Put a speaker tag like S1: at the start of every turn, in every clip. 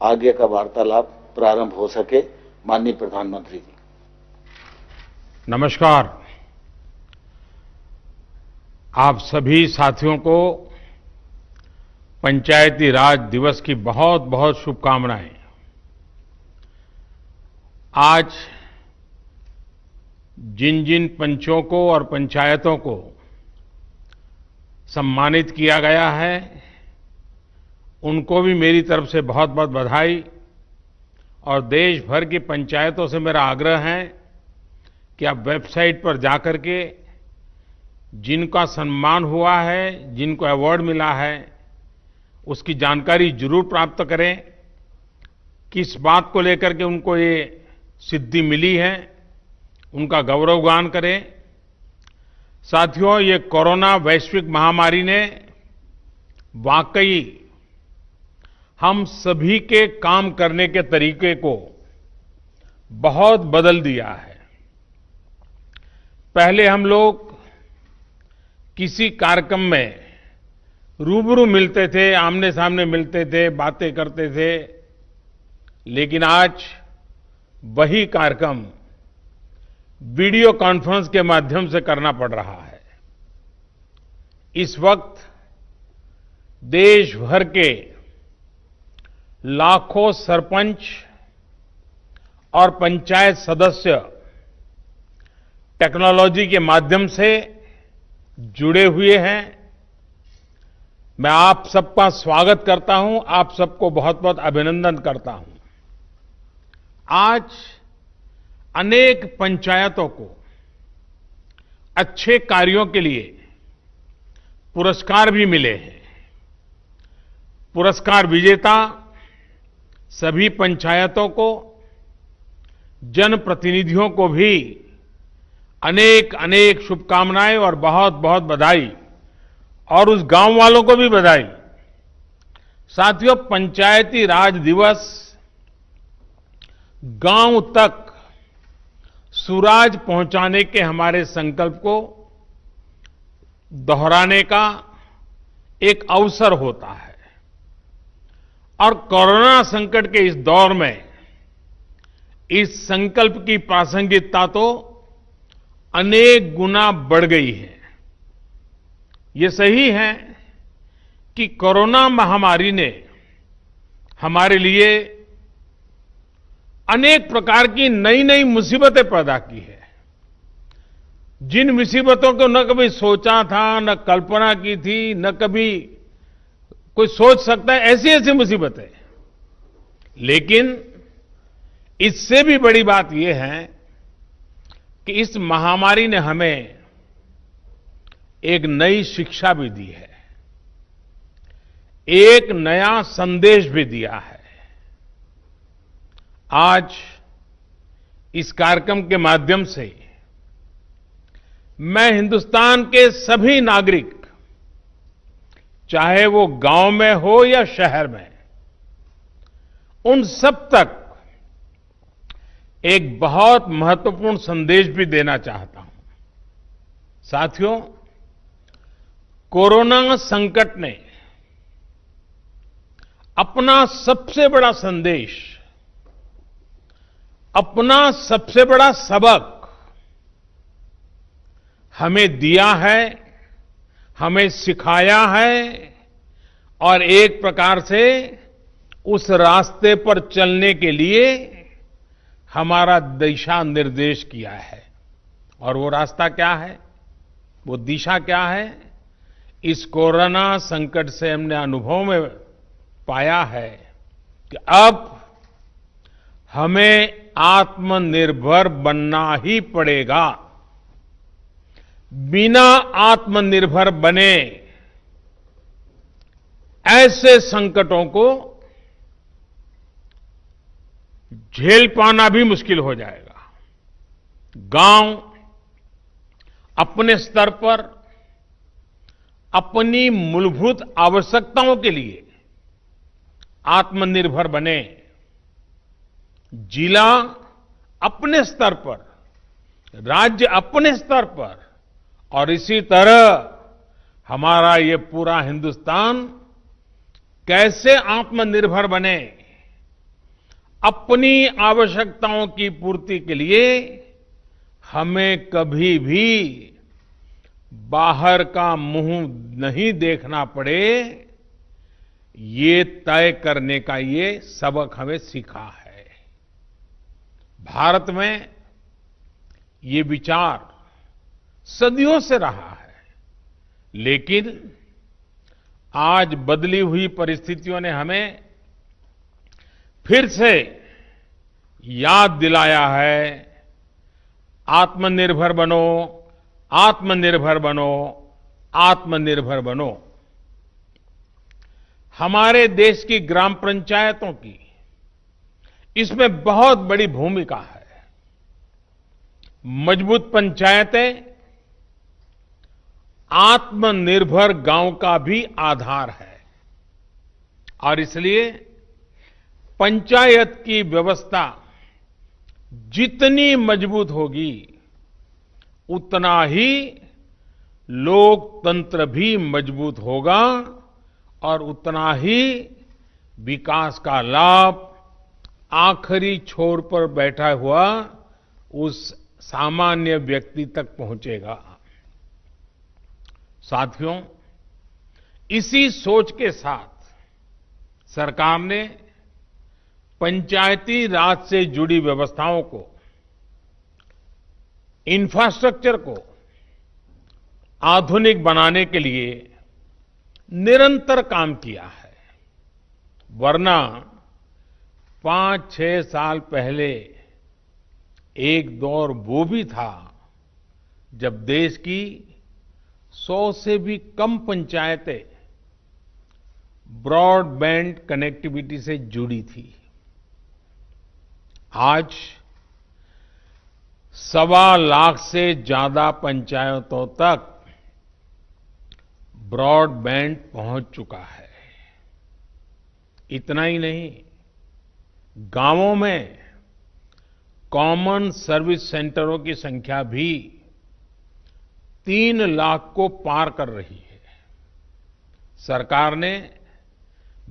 S1: आगे का वार्तालाप प्रारंभ हो सके। माननीय प्रधानमंत्री जी।
S2: नमस्कार। आप सभी साथियों को पंचायती राज दिवस की बहुत बहुत शुभकामनाएं। आज जिन जिन पंचों को और पंचायतों को सम्मानित किया गया है, उनको भी मेरी तरफ से बहुत बहुत बधाई। और देश भर की पंचायतों से मेरा आग्रह है कि आप वेबसाइट पर जाकर के जिनका सम्मान हुआ है, जिनको अवार्ड मिला है, उसकी जानकारी जरूर प्राप्त करें। किस बात को लेकर के उनको ये सिद्धि मिली है, उनका गौरवगान करें। साथियों, ये कोरोना वैश्विक महामारी ने वाकई हम सभी के काम करने के तरीके को बहुत बदल दिया है। पहले हम लोग किसी कार्यक्रम में रूबरू मिलते थे, आमने सामने मिलते थे, बातें करते थे, लेकिन आज वही कार्यक्रम वीडियो कॉन्फ्रेंस के माध्यम से करना पड़ रहा है। इस वक्त देश भर के लाखों सरपंच और पंचायत सदस्य टेक्नोलॉजी के माध्यम से जुड़े हुए हैं। मैं आप सबका स्वागत करता हूं, आप सबको बहुत बहुत अभिनंदन करता हूं। आज अनेक पंचायतों को अच्छे कार्यों के लिए पुरस्कार भी मिले हैं। पुरस्कार विजेता सभी पंचायतों को, जनप्रतिनिधियों को भी अनेक अनेक शुभकामनाएं और बहुत बहुत बधाई, और उस गांव वालों को भी बधाई। साथियों, पंचायती राज दिवस गांव तक सुराज पहुंचाने के हमारे संकल्प को दोहराने का एक अवसर होता है। और कोरोना संकट के इस दौर में इस संकल्प की प्रासंगिकता तो अनेक गुना बढ़ गई है। ये सही है कि कोरोना महामारी ने हमारे लिए अनेक प्रकार की नई नई मुसीबतें पैदा की है। जिन मुसीबतों को न कभी सोचा था, न कल्पना की थी, न कभी कोई सोच सकता है, ऐसी ऐसी मुसीबतें। लेकिन इससे भी बड़ी बात यह है कि इस महामारी ने हमें एक नई शिक्षा भी दी है, एक नया संदेश भी दिया है। आज इस कार्यक्रम के माध्यम से मैं हिंदुस्तान के सभी नागरिक, चाहे वो गांव में हो या शहर में, उन सब तक एक बहुत महत्वपूर्ण संदेश भी देना चाहता हूं। साथियों, कोरोना संकट ने अपना सबसे बड़ा संदेश, अपना सबसे बड़ा सबक हमें दिया है, हमें सिखाया है, और एक प्रकार से उस रास्ते पर चलने के लिए हमारा दिशा निर्देश किया है। और वो रास्ता क्या है, वो दिशा क्या है? इस कोरोना संकट से हमने अनुभव में पाया है कि अब हमें आत्मनिर्भर बनना ही पड़ेगा। बिना आत्मनिर्भर बने ऐसे संकटों को झेल पाना भी मुश्किल हो जाएगा। गांव अपने स्तर पर अपनी मूलभूत आवश्यकताओं के लिए आत्मनिर्भर बने, जिला अपने स्तर पर, राज्य अपने स्तर पर, और इसी तरह हमारा ये पूरा हिंदुस्तान कैसे आत्मनिर्भर बने, अपनी आवश्यकताओं की पूर्ति के लिए हमें कभी भी बाहर का मुंह नहीं देखना पड़े, ये तय करने का ये सबक हमें सीखा है। भारत में ये विचार सदियों से रहा है, लेकिन आज बदली हुई परिस्थितियों ने हमें फिर से याद दिलाया है, आत्मनिर्भर बनो, आत्मनिर्भर बनो, आत्मनिर्भर बनो। हमारे देश की ग्राम पंचायतों की इसमें बहुत बड़ी भूमिका है। मजबूत पंचायतें आत्मनिर्भर गांव का भी आधार है और इसलिए पंचायत की व्यवस्था जितनी मजबूत होगी, उतना ही लोकतंत्र भी मजबूत होगा और उतना ही विकास का लाभ आखिरी छोर पर बैठा हुआ उस सामान्य व्यक्ति तक पहुंचेगा। साथियों, इसी सोच के साथ सरकार ने पंचायती राज से जुड़ी व्यवस्थाओं को, इंफ्रास्ट्रक्चर को आधुनिक बनाने के लिए निरंतर काम किया है। वरना 5-6 साल पहले एक दौर वो भी था जब देश की 100 से भी कम पंचायतें ब्रॉडबैंड कनेक्टिविटी से जुड़ी थी। आज 1.25 लाख से ज्यादा पंचायतों तक ब्रॉडबैंड पहुंच चुका है। इतना ही नहीं, गांवों में कॉमन सर्विस सेंटरों की संख्या भी 3 लाख को पार कर रही है। सरकार ने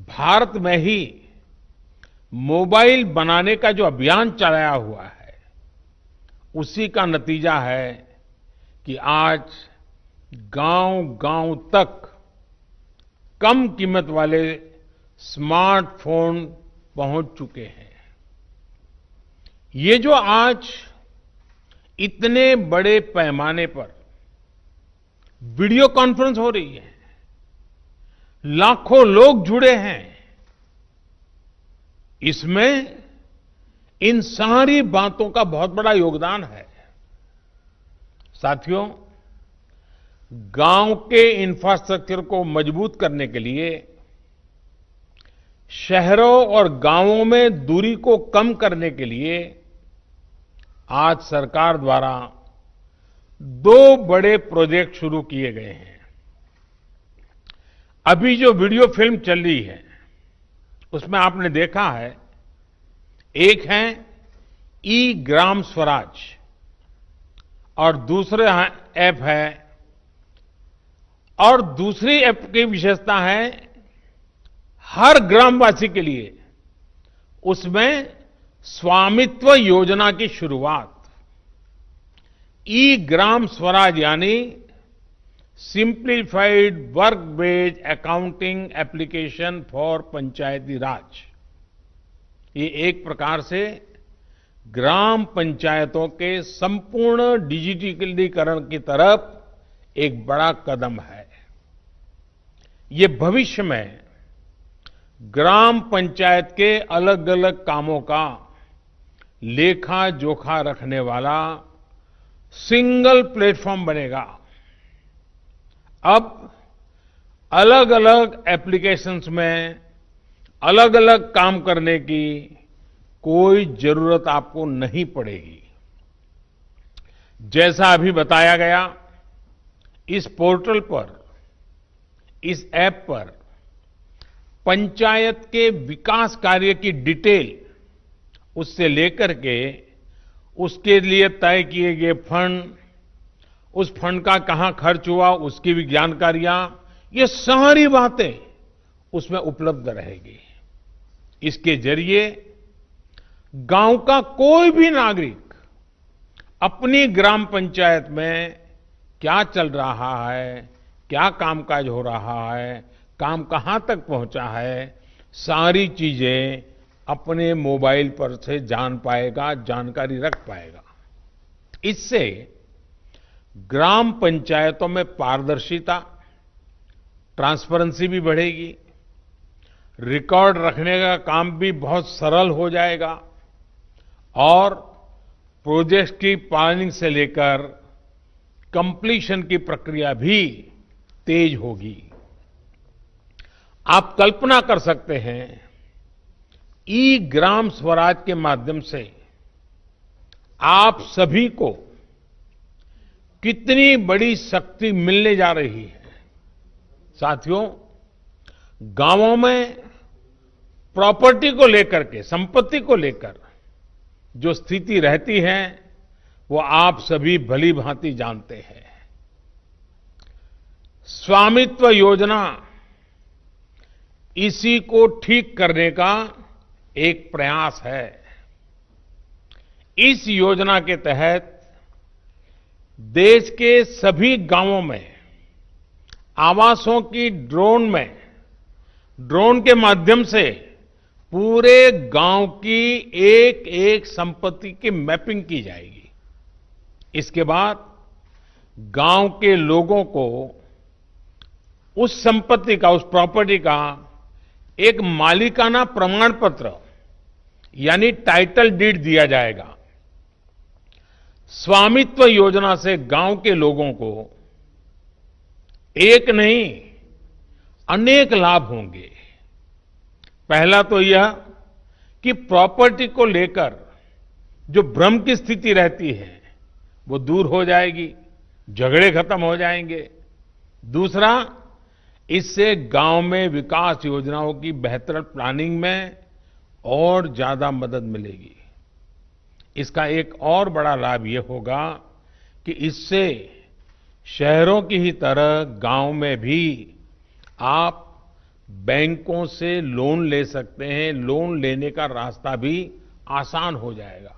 S2: भारत में ही मोबाइल बनाने का जो अभियान चलाया हुआ है, उसी का नतीजा है कि आज गांव-गांव तक कम कीमत वाले स्मार्टफोन पहुंच चुके हैं। ये जो आज इतने बड़े पैमाने पर वीडियो कॉन्फ्रेंस हो रही है, लाखों लोग जुड़े हैं, इसमें इन सारी बातों का बहुत बड़ा योगदान है। साथियों, गांव के इंफ्रास्ट्रक्चर को मजबूत करने के लिए शहरों और गांवों में दूरी को कम करने के लिए आज सरकार द्वारा 2 बड़े प्रोजेक्ट शुरू किए गए हैं। अभी जो वीडियो फिल्म चल रही है, उसमें आपने देखा है, एक है ई ग्राम स्वराज और दूसरा ऐप है, और दूसरी ऐप की विशेषता है हर ग्रामवासी के लिए उसमें स्वामित्व योजना की शुरुआत। ई ग्राम स्वराज यानी simplified work based accounting application for Panchayati Raj. ये एक प्रकार से ग्राम पंचायतों के संपूर्ण डिजिटलीकरण की तरफ एक बड़ा कदम है। ये भविष्य में ग्राम पंचायत के अलग अलग कामों का लेखा जोखा रखने वाला सिंगल प्लेटफॉर्म बनेगा। अब अलग अलग एप्लीकेशंस में अलग अलग काम करने की कोई जरूरत आपको नहीं पड़ेगी। जैसा अभी बताया गया, इस पोर्टल पर, इस ऐप पर पंचायत के विकास कार्य की डिटेल, उससे लेकर के उसके लिए तय किए गए फंड, उस फंड का कहां खर्च हुआ, उसकी भी जानकारियां, ये सारी बातें उसमें उपलब्ध रहेगी। इसके जरिए गांव का कोई भी नागरिक अपनी ग्राम पंचायत में क्या चल रहा है, क्या कामकाज हो रहा है, काम कहां तक पहुंचा है, सारी चीजें अपने मोबाइल पर से जान पाएगा, जानकारी रख पाएगा। इससे ग्राम पंचायतों में पारदर्शिता, ट्रांसपेरेंसी भी बढ़ेगी, रिकॉर्ड रखने का काम भी बहुत सरल हो जाएगा और प्रोजेक्ट की प्लानिंग से लेकर कंप्लीशन की प्रक्रिया भी तेज होगी। आप कल्पना कर सकते हैं, ई ग्राम स्वराज के माध्यम से आप सभी को कितनी बड़ी शक्ति मिलने जा रही है। साथियों, गांवों में प्रॉपर्टी को लेकर के, संपत्ति को लेकर जो स्थिति रहती है वो आप सभी भली भांति जानते हैं। स्वामित्व योजना इसी को ठीक करने का एक प्रयास है। इस योजना के तहत देश के सभी गांवों में आवासों की ड्रोन के माध्यम से पूरे गांव की एक एक संपत्ति की मैपिंग की जाएगी। इसके बाद गांव के लोगों को उस संपत्ति का, उस प्रॉपर्टी का एक मालिकाना प्रमाण पत्र यानी टाइटल डीड दिया जाएगा। स्वामित्व योजना से गांव के लोगों को एक नहीं अनेक लाभ होंगे। पहला तो यह कि प्रॉपर्टी को लेकर जो भ्रम की स्थिति रहती है वो दूर हो जाएगी, झगड़े खत्म हो जाएंगे। दूसरा, इससे गांव में विकास योजनाओं की बेहतर प्लानिंग में और ज्यादा मदद मिलेगी। इसका एक और बड़ा लाभ ये होगा कि इससे शहरों की ही तरह गांव में भी आप बैंकों से लोन ले सकते हैं। लोन लेने का रास्ता भी आसान हो जाएगा।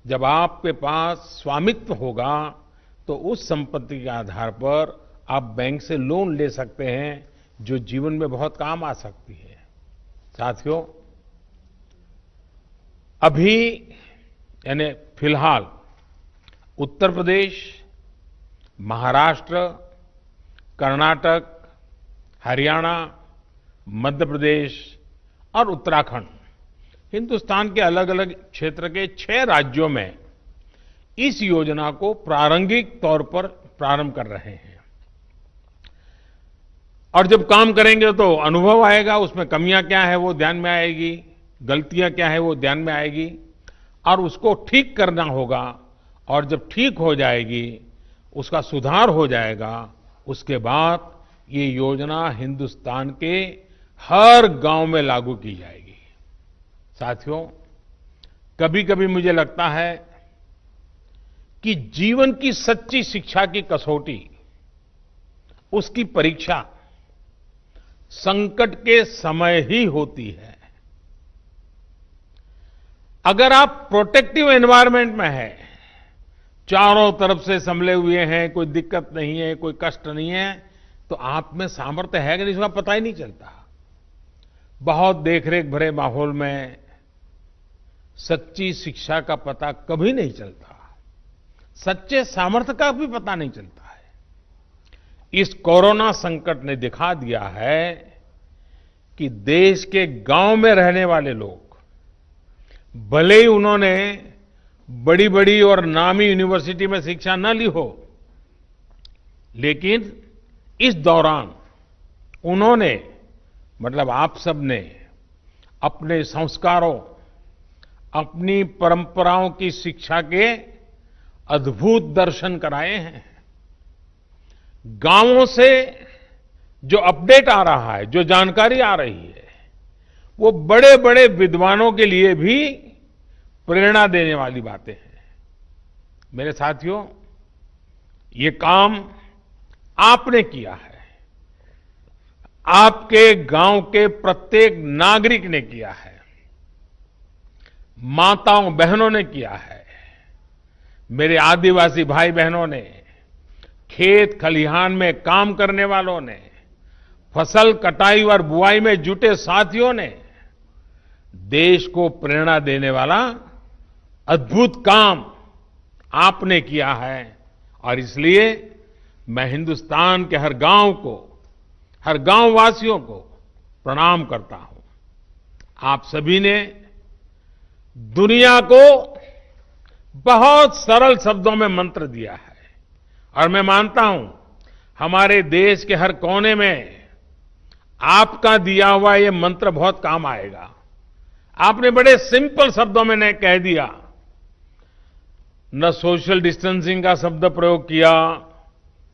S2: जब आपके पास स्वामित्व होगा तो उस संपत्ति के आधार पर आप बैंक से लोन ले सकते हैं, जो जीवन में बहुत काम आ सकती है। साथियों, अभी यानी फिलहाल उत्तर प्रदेश, महाराष्ट्र, कर्नाटक, हरियाणा, मध्य प्रदेश और उत्तराखंड, हिंदुस्तान के अलग अलग क्षेत्र के 6 राज्यों में इस योजना को प्रारंभिक तौर पर प्रारंभ कर रहे हैं। और जब काम करेंगे तो अनुभव आएगा, उसमें कमियां क्या है वो ध्यान में आएगी, गलतियां क्या है वो ध्यान में आएगी और उसको ठीक करना होगा। और जब ठीक हो जाएगी, उसका सुधार हो जाएगा, उसके बाद ये योजना हिंदुस्तान के हर गांव में लागू की जाएगी। साथियों, कभी कभी मुझे लगता है कि जीवन की सच्ची शिक्षा की कसौटी, उसकी परीक्षा संकट के समय ही होती है। अगर आप प्रोटेक्टिव एनवायरनमेंट में हैं, चारों तरफ से संभले हुए हैं, कोई दिक्कत नहीं है, कोई कष्ट नहीं है, तो आप में सामर्थ्य है कि नहीं इसका पता ही नहीं चलता। बहुत देखरेख भरे माहौल में सच्ची शिक्षा का पता कभी नहीं चलता, सच्चे सामर्थ्य का भी पता नहीं चलता है। इस कोरोना संकट ने दिखा दिया है कि देश के गांव में रहने वाले लोग, भले ही उन्होंने बड़ी बड़ी और नामी यूनिवर्सिटी में शिक्षा न ली हो, लेकिन इस दौरान उन्होंने, मतलब आप सबने अपने संस्कारों, अपनी परंपराओं की शिक्षा के अद्भुत दर्शन कराए हैं। गांवों से जो अपडेट आ रहा है, जो जानकारी आ रही है, वो बड़े बड़े विद्वानों के लिए भी प्रेरणा देने वाली बातें हैं। मेरे साथियों, ये काम आपने किया है, आपके गांव के प्रत्येक नागरिक ने किया है। माताओं बहनों ने किया है। मेरे आदिवासी भाई बहनों ने, खेत खलिहान में काम करने वालों ने, फसल कटाई और बुआई में जुटे साथियों ने देश को प्रेरणा देने वाला अद्भुत काम आपने किया है। और इसलिए मैं हिंदुस्तान के हर गांव को, हर गांव वासियों को प्रणाम करता हूं। आप सभी ने दुनिया को बहुत सरल शब्दों में मंत्र दिया है और मैं मानता हूं हमारे देश के हर कोने में आपका दिया हुआ ये मंत्र बहुत काम आएगा। आपने बड़े सिंपल शब्दों में ने कह दिया, न सोशल डिस्टेंसिंग का शब्द प्रयोग किया,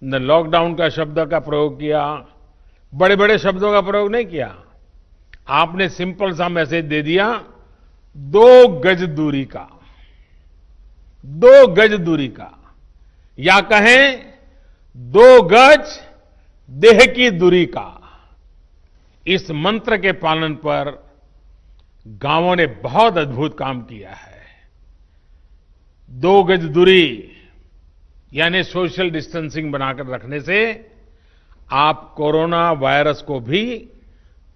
S2: न लॉकडाउन का शब्द का प्रयोग किया, बड़े बड़े शब्दों का प्रयोग नहीं किया। आपने सिंपल सा मैसेज दे दिया, 2 गज दूरी का, 2 गज दूरी का, या कहें 2 गज देह की दूरी का। इस मंत्र के पालन पर गांवों ने बहुत अद्भुत काम किया है। 2 गज दूरी यानी सोशल डिस्टेंसिंग बनाकर रखने से आप कोरोना वायरस को भी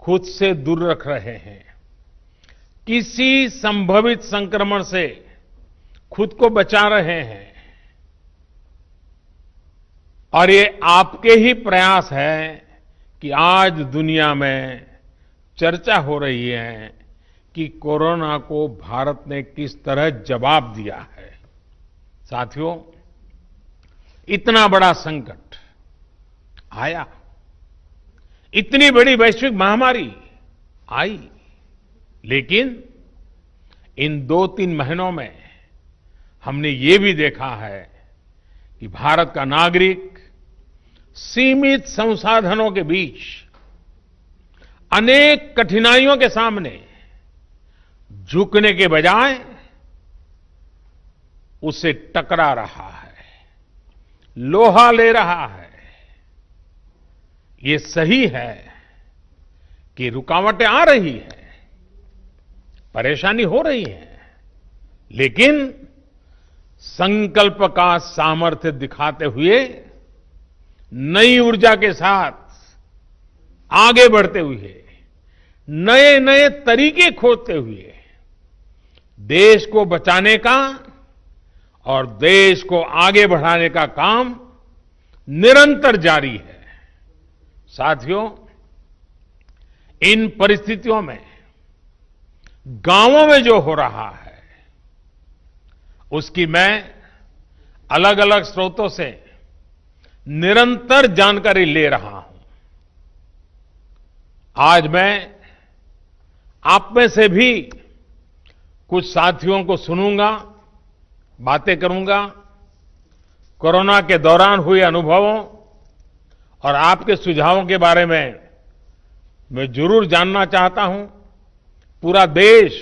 S2: खुद से दूर रख रहे हैं। किसी संभावित संक्रमण से खुद को बचा रहे हैं। और ये आपके ही प्रयास है कि आज दुनिया में चर्चा हो रही है कि कोरोना को भारत ने किस तरह जवाब दिया है। साथियों, इतना बड़ा संकट आया, इतनी बड़ी वैश्विक महामारी आई, लेकिन इन 2-3 महीनों में हमने ये भी देखा है कि भारत का नागरिक सीमित संसाधनों के बीच अनेक कठिनाइयों के सामने झुकने के बजाय उससे टकरा रहा है, लोहा ले रहा है। ये सही है कि रुकावटें आ रही हैं, परेशानी हो रही है, लेकिन संकल्प का सामर्थ्य दिखाते हुए नई ऊर्जा के साथ आगे बढ़ते हुए, नए नए तरीके खोजते हुए देश को बचाने का और देश को आगे बढ़ाने का काम निरंतर जारी है। साथियों, इन परिस्थितियों में गांवों में जो हो रहा है उसकी मैं अलग अलग स्रोतों से निरंतर जानकारी ले रहा हूं। आज मैं आप में से भी कुछ साथियों को सुनूंगा, बातें करूंगा, कोरोना के दौरान हुए अनुभवों और आपके सुझावों के बारे में मैं जरूर जानना चाहता हूं। पूरा देश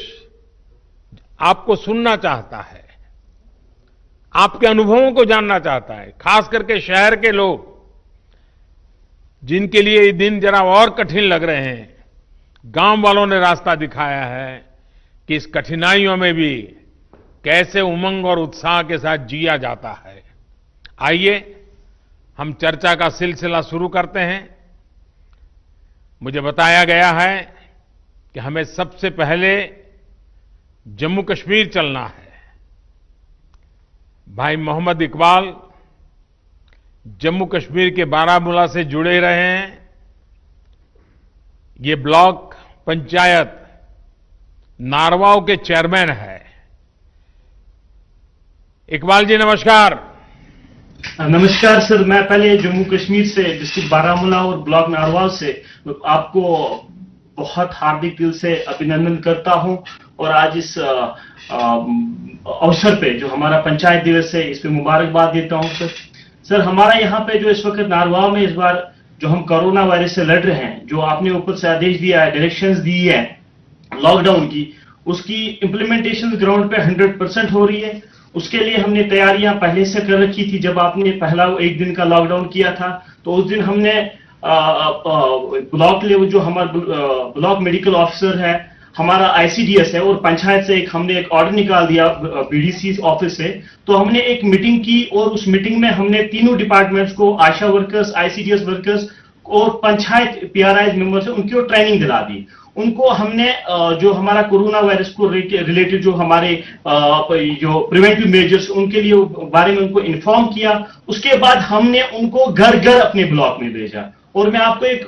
S2: आपको सुनना चाहता है, आपके अनुभवों को जानना चाहता है, खास करके शहर के लोग जिनके लिए ये दिन जरा और कठिन लग रहे हैं। गांव वालों ने रास्ता दिखाया है कि इस कठिनाइयों में भी कैसे उमंग और उत्साह के साथ जिया जाता है। आइए हम चर्चा का सिलसिला शुरू करते हैं। मुझे बताया गया है कि हमें सबसे पहले जम्मू कश्मीर चलना है। भाई मोहम्मद इकबाल जम्मू कश्मीर के बारामूला से जुड़े रहे हैं। ये ब्लॉक पंचायत नारवाव के चेयरमैन है। इकबाल जी नमस्कार।
S3: नमस्कार सर, मैं पहले जम्मू कश्मीर से डिस्ट्रिक्ट बारामूला और ब्लॉक नारवाव से आपको बहुत हार्दिक दिल से अभिनंदन करता हूं। और आज इस अवसर पे जो हमारा पंचायत दिवस है, इस पे मुबारकबाद देता हूं सर। हमारा यहाँ पे जो इस वक्त नारवाव में इस बार जो हम कोरोना वायरस से लड़ रहे हैं, जो आपने ऊपर से आदेश दिया है, डायरेक्शंस दी है लॉकडाउन की, उसकी इम्प्लीमेंटेशन ग्राउंड पे 100% हो रही है। उसके लिए हमने तैयारियां पहले से कर रखी थी। जब आपने पहला 1 दिन का लॉकडाउन किया था तो उस दिन हमने ब्लॉक लेवल जो हमारा ब्लॉक मेडिकल ऑफिसर है, हमारा आईसीडीएस है और पंचायत से हमने एक ऑर्डर निकाल दिया बीडीसी ऑफिस से, तो हमने एक मीटिंग की और उस मीटिंग में हमने तीनों डिपार्टमेंट्स को, आशा वर्कर्स, आईसीडीएस वर्कर्स और पंचायत पीआरआई मेंबर्स है, उनको ट्रेनिंग दिला दी। उनको हमने जो हमारा कोरोना वायरस को रिलेटेड जो हमारे जो प्रिवेंटिव मेजर्स उनके लिए बारे में उनको इन्फॉर्म किया। उसके बाद हमने उनको घर घर अपने ब्लॉक में भेजा। और मैं आपको एक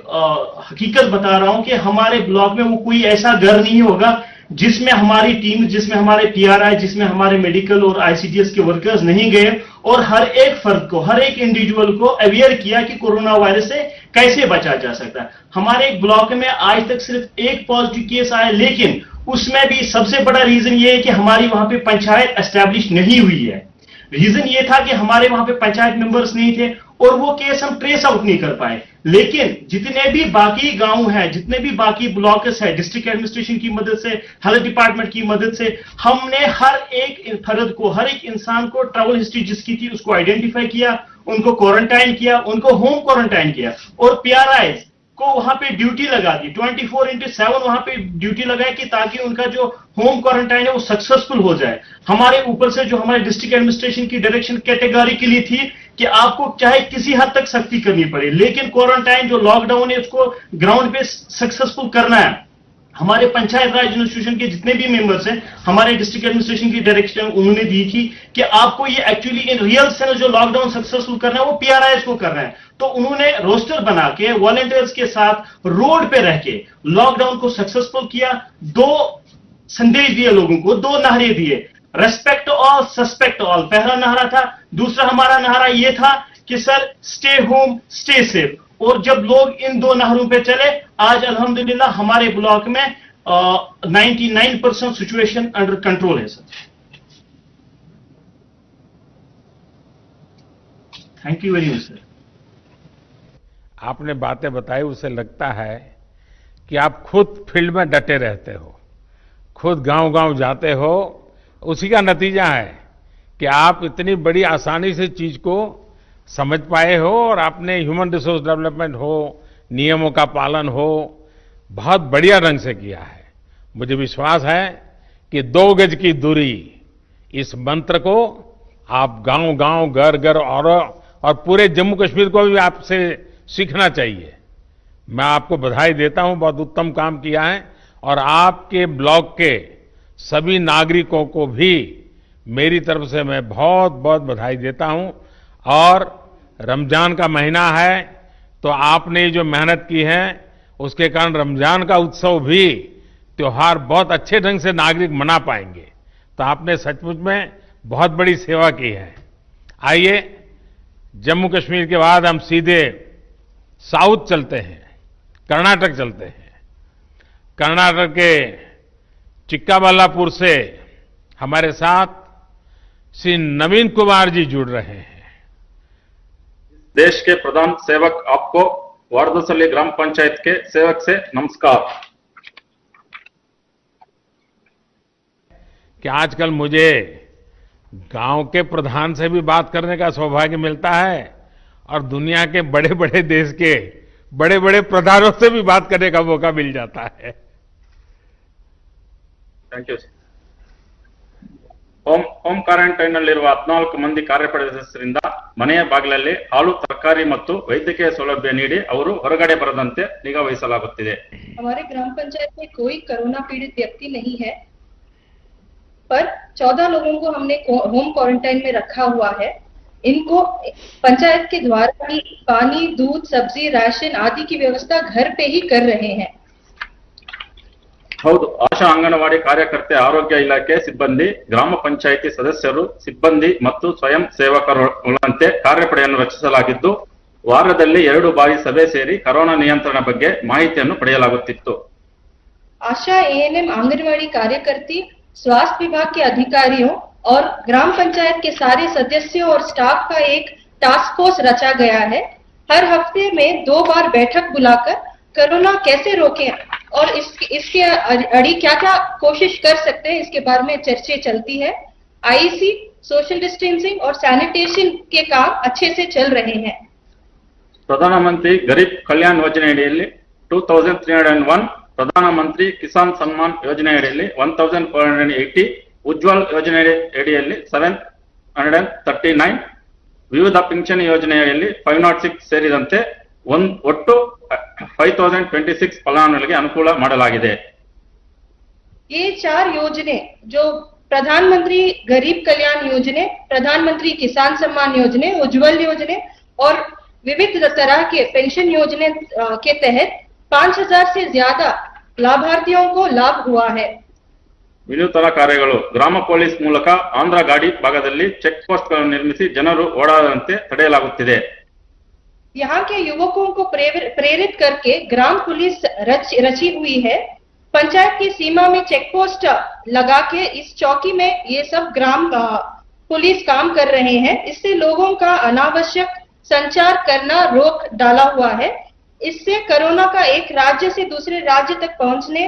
S3: हकीकत बता रहा हूं कि हमारे ब्लॉक में वो कोई ऐसा घर नहीं होगा जिसमें हमारी टीम, जिसमें हमारे पीआरआई, जिसमें हमारे मेडिकल और आईसीडीएस के वर्कर्स नहीं गए और हर एक फर्द को, हर एक इंडिविजुअल को अवेयर किया कि कोरोना वायरस से कैसे बचा जा सकता है। हमारे एक ब्लॉक में आज तक सिर्फ एक पॉजिटिव केस आया, लेकिन उसमें भी सबसे बड़ा रीजन ये है कि हमारी वहां पे पंचायत एस्टैब्लिश नहीं हुई है। रीजन ये था कि हमारे वहां पे पंचायत मेंबर्स नहीं थे और वो केस हम ट्रेस आउट नहीं कर पाए। लेकिन जितने भी बाकी गांव हैं, जितने भी बाकी ब्लॉक्स है, डिस्ट्रिक्ट एडमिनिस्ट्रेशन की मदद से, हेल्थ डिपार्टमेंट की मदद से, हमने हर एक फर्द को, हर एक इंसान को ट्रैवल हिस्ट्री जिसकी थी उसको आइडेंटिफाई किया, उनको क्वारंटाइन किया, उनको होम क्वारंटाइन किया और पीआरआई को वहां पे ड्यूटी लगा दी, 24/7 वहां पे ड्यूटी लगाई कि ताकि उनका जो होम क्वारंटाइन है वो सक्सेसफुल हो जाए। हमारे ऊपर से जो हमारे डिस्ट्रिक्ट एडमिनिस्ट्रेशन की डायरेक्शन कैटेगरिकली थी कि आपको चाहे किसी हद तक सख्ती करनी पड़े, लेकिन क्वारंटाइन जो लॉकडाउन है उसको ग्राउंड पे सक्सेसफुल करना है। हमारे पंचायत राज इंस्टीट्यूशन के जितने भी मेंबर्स हैं, हमारे डिस्ट्रिक्ट एडमिनिस्ट्रेशन की डायरेक्शन उन्होंने दी थी कि आपको ये एक्चुअली इन रियल सेंस जो लॉकडाउन सक्सेसफुल करना है वो पीआरआईएस को करना है। तो उन्होंने रोस्टर बना के वॉलंटियर्स के साथ रोड पे रह के लॉकडाउन को सक्सेसफुल किया। 2 संदेश दिए लोगों को, 2 नारे दिए, रेस्पेक्ट ऑल, सस्पेक्ट ऑल, पहला नारा था। दूसरा हमारा नारा यह था कि sir stay home stay safe. और जब लोग इन 2 नारों पे चले, आज अल्हम्दुलिल्लाह हमारे ब्लॉक में 99% सिचुएशन अंडर कंट्रोल है sir. Thank you very much sir.
S2: आपने बातें बताई, उससे लगता है कि आप खुद फील्ड में डटे रहते हो, खुद गांव-गांव जाते हो। उसी का नतीजा है कि आप इतनी बड़ी आसानी से चीज को समझ पाए हो और आपने ह्यूमन रिसोर्स डेवलपमेंट हो, नियमों का पालन हो, बहुत बढ़िया ढंग से किया है। मुझे विश्वास है कि 2 गज की दूरी, इस मंत्र को आप गांव-गांव, घर-घर और पूरे जम्मू कश्मीर को भी आपसे सीखना चाहिए। मैं आपको बधाई देता हूं, बहुत उत्तम काम किया है। और आपके ब्लॉक के सभी नागरिकों को भी मेरी तरफ से मैं बहुत बहुत बधाई देता हूं। और रमजान का महीना है, तो आपने जो मेहनत की है उसके कारण रमजान का उत्सव भी, त्योहार बहुत अच्छे ढंग से नागरिक मना पाएंगे। तो आपने सचमुच में बहुत बड़ी सेवा की है। आइए, जम्मू कश्मीर के बाद हम सीधे साउथ चलते हैं, कर्नाटक चलते हैं। कर्नाटक के चिक्काबल्लापुर से हमारे साथ श्री नवीन कुमार जी जुड़ रहे हैं।
S4: देश के प्रधान सेवक आपको वारदसल्ली ग्राम पंचायत के सेवक से नमस्कार।
S2: कि आजकल मुझे गांव के प्रधान से भी बात करने का सौभाग्य मिलता है और दुनिया के बड़े बड़े देश के बड़े बड़े प्रधानों से भी बात करने का मौका मिल जाता है।
S4: Thank you. ಹೋಮ್ ಕ್ವಾರಂಟೈನ್ ನಲ್ಲಿರುವ 14 ಮಂದಿ ಕಾರ್ಯಪ್ರದೇಶದಿಂದ ಮನೆಯ ಬಾಗಿಲಲ್ಲಿ ಹಾಲು, ತರಕಾರಿ ಮತ್ತು ವೈದ್ಯಕೀಯ ಸೌಲಭ್ಯ ನೀಡಿ ಅವರು ಹೊರಗಡೆ ಬರದಂತೆ ನಿಗಾ ವಹಿಸಲಾಗುತ್ತಿದೆ।
S5: हमारे ग्राम पंचायत में कोई कोरोना पीड़ित व्यक्ति नहीं है, पर 14 लोगों को हमने होम क्वारंटाइन में रखा हुआ है। इनको पंचायत के द्वारा ही पानी, दूध, सब्जी, राशन आदि की व्यवस्था घर पे ही कर रहे हैं।
S4: ಹೌದು, ಆಶಾ ಅಂಗನವಾಡಿ ಕಾರ್ಯಕರ್ತೆ, ಆರೋಗ್ಯ ಇಲಾಖೆ ಸಿಬ್ಬಂದಿ, ಗ್ರಾಮ ಪಂಚಾಯಿತಿ ಸದಸ್ಯರು, ಸಿಬ್ಬಂದಿ ಮತ್ತು ಸ್ವಯಂ ಸೇವಕರುಗಳಂತೆ ಕಾರ್ಯಪಡೆಯನ್ನು ರಚಿಸಲಾಗಿದ್ದು, ವಾರದಲ್ಲಿ 2 ಬಾರಿ ಸಭೆ ಸೇರಿ ಕೊರೋನಾ ನಿಯಂತ್ರಣ ಬಗ್ಗೆ ಮಾಹಿತಿಯನ್ನು ಪಡೆಯಲಾಗುತ್ತಿತ್ತು।
S5: आशा एएनएम आंगनवाड़ी कार्यकर्ती, स्वास्थ्य विभाग के अधिकारियों और ग्राम पंचायत के सारे सदस्यों और स्टाफ का एक टास्क फोर्स रचा गया है। हर हफ्ते में 2 बार बैठक बुलाकर कोरोना कैसे रोकें और इसके अड़ी क्या क्या कोशिश कर सकते हैं, इसके बारे में चर्चा चलती है। आईसी, सोशल डिस्टेंसिंग और सैनिटेशन के काम अच्छे से चल रहे हैं।
S4: ಪ್ರಧಾನಮಂತ್ರಿ ಗರೀಬ್ ಕಲ್ಯಾಣ್ ಯೋಜನೆಯಡಿಯಲ್ಲಿ 2301 ಪ್ರಧಾನಮಂತ್ರಿ ಕಿಸಾನ್ ಸಮ್ಮಾನ್ ಯೋಜನೆಯಡಿಯಲ್ಲಿ 1480, ಉಜ್ವಲ್ ಯೋಜನೆಯಡಿಯಲ್ಲಿ 739, ವಿವಿಧ ಪಿಂಚಣಿ ಯೋಜನೆಯಲ್ಲಿ 506 ಸೇರಿದಂತೆ ಒಟ್ಟು 5026 ಫಲಾನುಭವಿಗಳಿಗೆ ಅನುಕೂಲ ಮಾಡಲಾಗಿದೆ.
S5: ये 4 योजने जो प्रधानमंत्री गरीब कल्याण योजने, प्रधानमंत्री किसान सम्मान योजने, उज्जवल योजने और विविध तरह के पेंशन योजने के तहत 5000 से ज्यादा लाभार्थियों को लाभ हुआ है.
S4: ವಿನೂತನ ಕಾರ್ಯಗಳು ಗ್ರಾಮ ಪೊಲೀಸ್ ಮೂಲಕ ಆಂಧ್ರ ಗಾಡಿ ಭಾಗದಲ್ಲಿ ಚೆಕ್ ಪೋಸ್ಟ್ಗಳನ್ನು ನಿರ್ಮಿಸಿ ಜನರು ಓಡಾಡದಂತೆ ತಡೆಯಲಾಗುತ್ತಿದೆ.
S5: यहाँ के युवकों को प्रेरित करके ग्राम पुलिस रची हुई है. पंचायत की सीमा में चेक पोस्ट लगा के इस चौकी में ये सब ग्राम पुलिस काम कर रहे हैं. इससे लोगों का अनावश्यक संचार करना रोक डाला हुआ है. इससे कोरोना का एक राज्य से दूसरे राज्य तक पहुंचने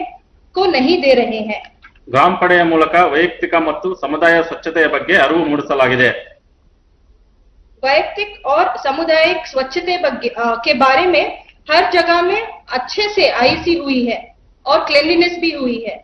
S5: को नहीं दे रहे हैं.
S4: ಗ್ರಾಮ ಪಡೆಯ ಮೂಲಕ ವೈಯಕ್ತಿಕ ಮತ್ತು ಸಮುದಾಯ ಸ್ವಚ್ಛತೆಯ ಬಗ್ಗೆ ಅರಿವು ಮೂಡಿಸಲಾಗಿದೆ.
S5: वैयक्तिक और सामुदायिक स्वच्छता के बारे में हर जगह में अच्छे से आईसी हुई है और क्लीनलीनेस भी हुई है.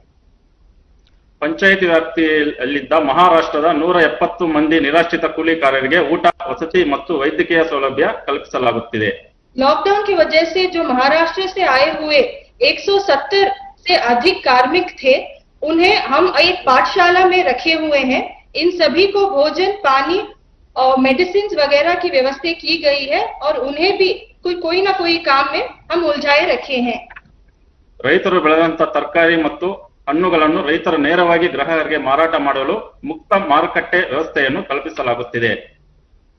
S4: ಪಂಚಾಯಿತಿ ವ್ಯಾಪ್ತಿಯಲ್ಲಿದ್ದ ಮಹಾರಾಷ್ಟ್ರದ 170 ಮಂದಿ ನಿರಾಶ್ರಿತ ಕೂಲಿಕಾರರಿಗೆ ಊಟ, ವಸತಿ ಮತ್ತು ವೈದ್ಯಕೀಯ ಸೌಲಭ್ಯ ಕಲ್ಪಿಸಲಾಗುತ್ತಿದೆ.
S5: लॉकडाउन की वजह से जो महाराष्ट्र से आए हुए 170 से अधिक कार्मिक थे, उन्हें हम एक पाठशाला में रखे हुए हैं. इन सभी को भोजन, पानी और मेडिसिन वगैरह की व्यवस्था की गई है और उन्हें भी कोई ना कोई काम में हम उलझाए रखे हैं.
S4: ರೈತರು ಬೆಳೆದಂತ ತರಕಾರಿ ಮತ್ತು ಹಣ್ಣುಗಳನ್ನು ರೈತರು ನೇರವಾಗಿ ಗ್ರಾಹಕರಿಗೆ ಮಾರಾಟ ಮಾಡಲು ಮುಕ್ತ ಮಾರುಕಟ್ಟೆ ವ್ಯವಸ್ಥೆಯನ್ನು ಕಲ್ಪಿಸಲಾಗುತ್ತಿದೆ.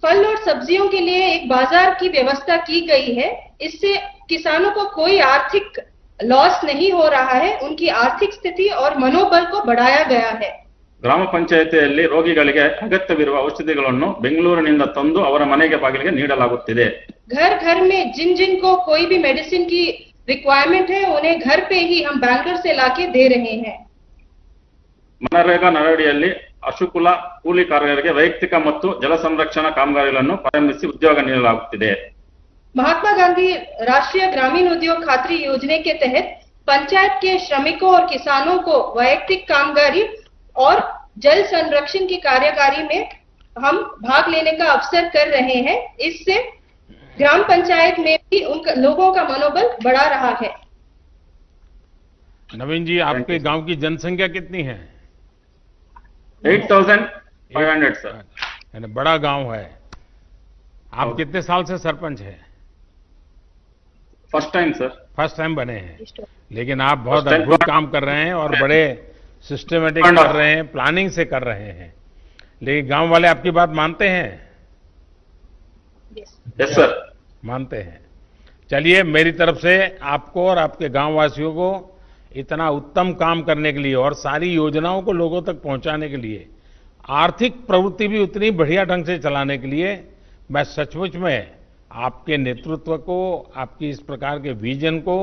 S5: फल और सब्जियों के लिए एक बाजार की व्यवस्था की गई है. इससे किसानों को कोई आर्थिक लॉस नहीं हो रहा है. उनकी आर्थिक स्थिति और मनोबल को बढ़ाया गया है.
S4: ಗ್ರಾಮ ಪಂಚಾಯಿತಿಯಲ್ಲಿ ರೋಗಿಗಳಿಗೆ ಅಗತ್ಯವಿರುವ ಔಷಧಿಗಳನ್ನು ಬೆಂಗಳೂರಿನಿಂದ ತಂದು ಅವರ ಮನೆಗೆ ಬಾಗಿಲಿಗೆ ನೀಡಲಾಗುತ್ತಿದೆ.
S5: घर घर में जिन जिन को कोई भी मेडिसिन की रिक्वायरमेंट है, उन्हें घर पे ही हम बैंगलोर से लाके दे रहे हैं.
S4: ಮನರೇಗಾ ನರಡಿಯಲ್ಲಿ ಅಶುಕುಲ ಕೂಲಿಕಾರರಿಗೆ ವೈಯಕ್ತಿಕ ಮತ್ತು ಜಲ ಸಂರಕ್ಷಣಾ ಕಾಮಗಾರಿಗಳನ್ನು ಪ್ರಾರಂಭಿಸಿ ಉದ್ಯೋಗ ನೀಡಲಾಗುತ್ತಿದೆ.
S5: महात्मा गांधी राष्ट्रीय ग्रामीण उद्योग खातरी योजना के तहत पंचायत के श्रमिकों और किसानों को वैयक्तिक कामगारी और जल संरक्षण की कार्यकारी में हम भाग लेने का अवसर कर रहे हैं. इससे ग्राम पंचायत में भी उन लोगों का मनोबल बढ़ा रहा है.
S2: नवीन जी, आपके गांव की जनसंख्या कितनी है?
S4: 8500 सर.
S2: यानी बड़ा गांव है. आप कितने साल से सरपंच हैं?
S4: First time sir.
S2: First time बने हैं, लेकिन आप बहुत
S4: First time.
S2: अद्भुत काम कर रहे हैं और बड़े सिस्टमेटिक कर रहे हैं, प्लानिंग से कर रहे हैं. लेकिन गांव वाले आपकी बात मानते हैं?
S4: Yes sir.
S2: मानते हैं. चलिए, मेरी तरफ से आपको और आपके गांव वासियों को इतना उत्तम काम करने के लिए और सारी योजनाओं को लोगों तक पहुंचाने के लिए, आर्थिक प्रवृत्ति भी उतनी बढ़िया ढंग से चलाने के लिए मैं सचमुच में आपके नेतृत्व को, आपकी इस प्रकार के विजन को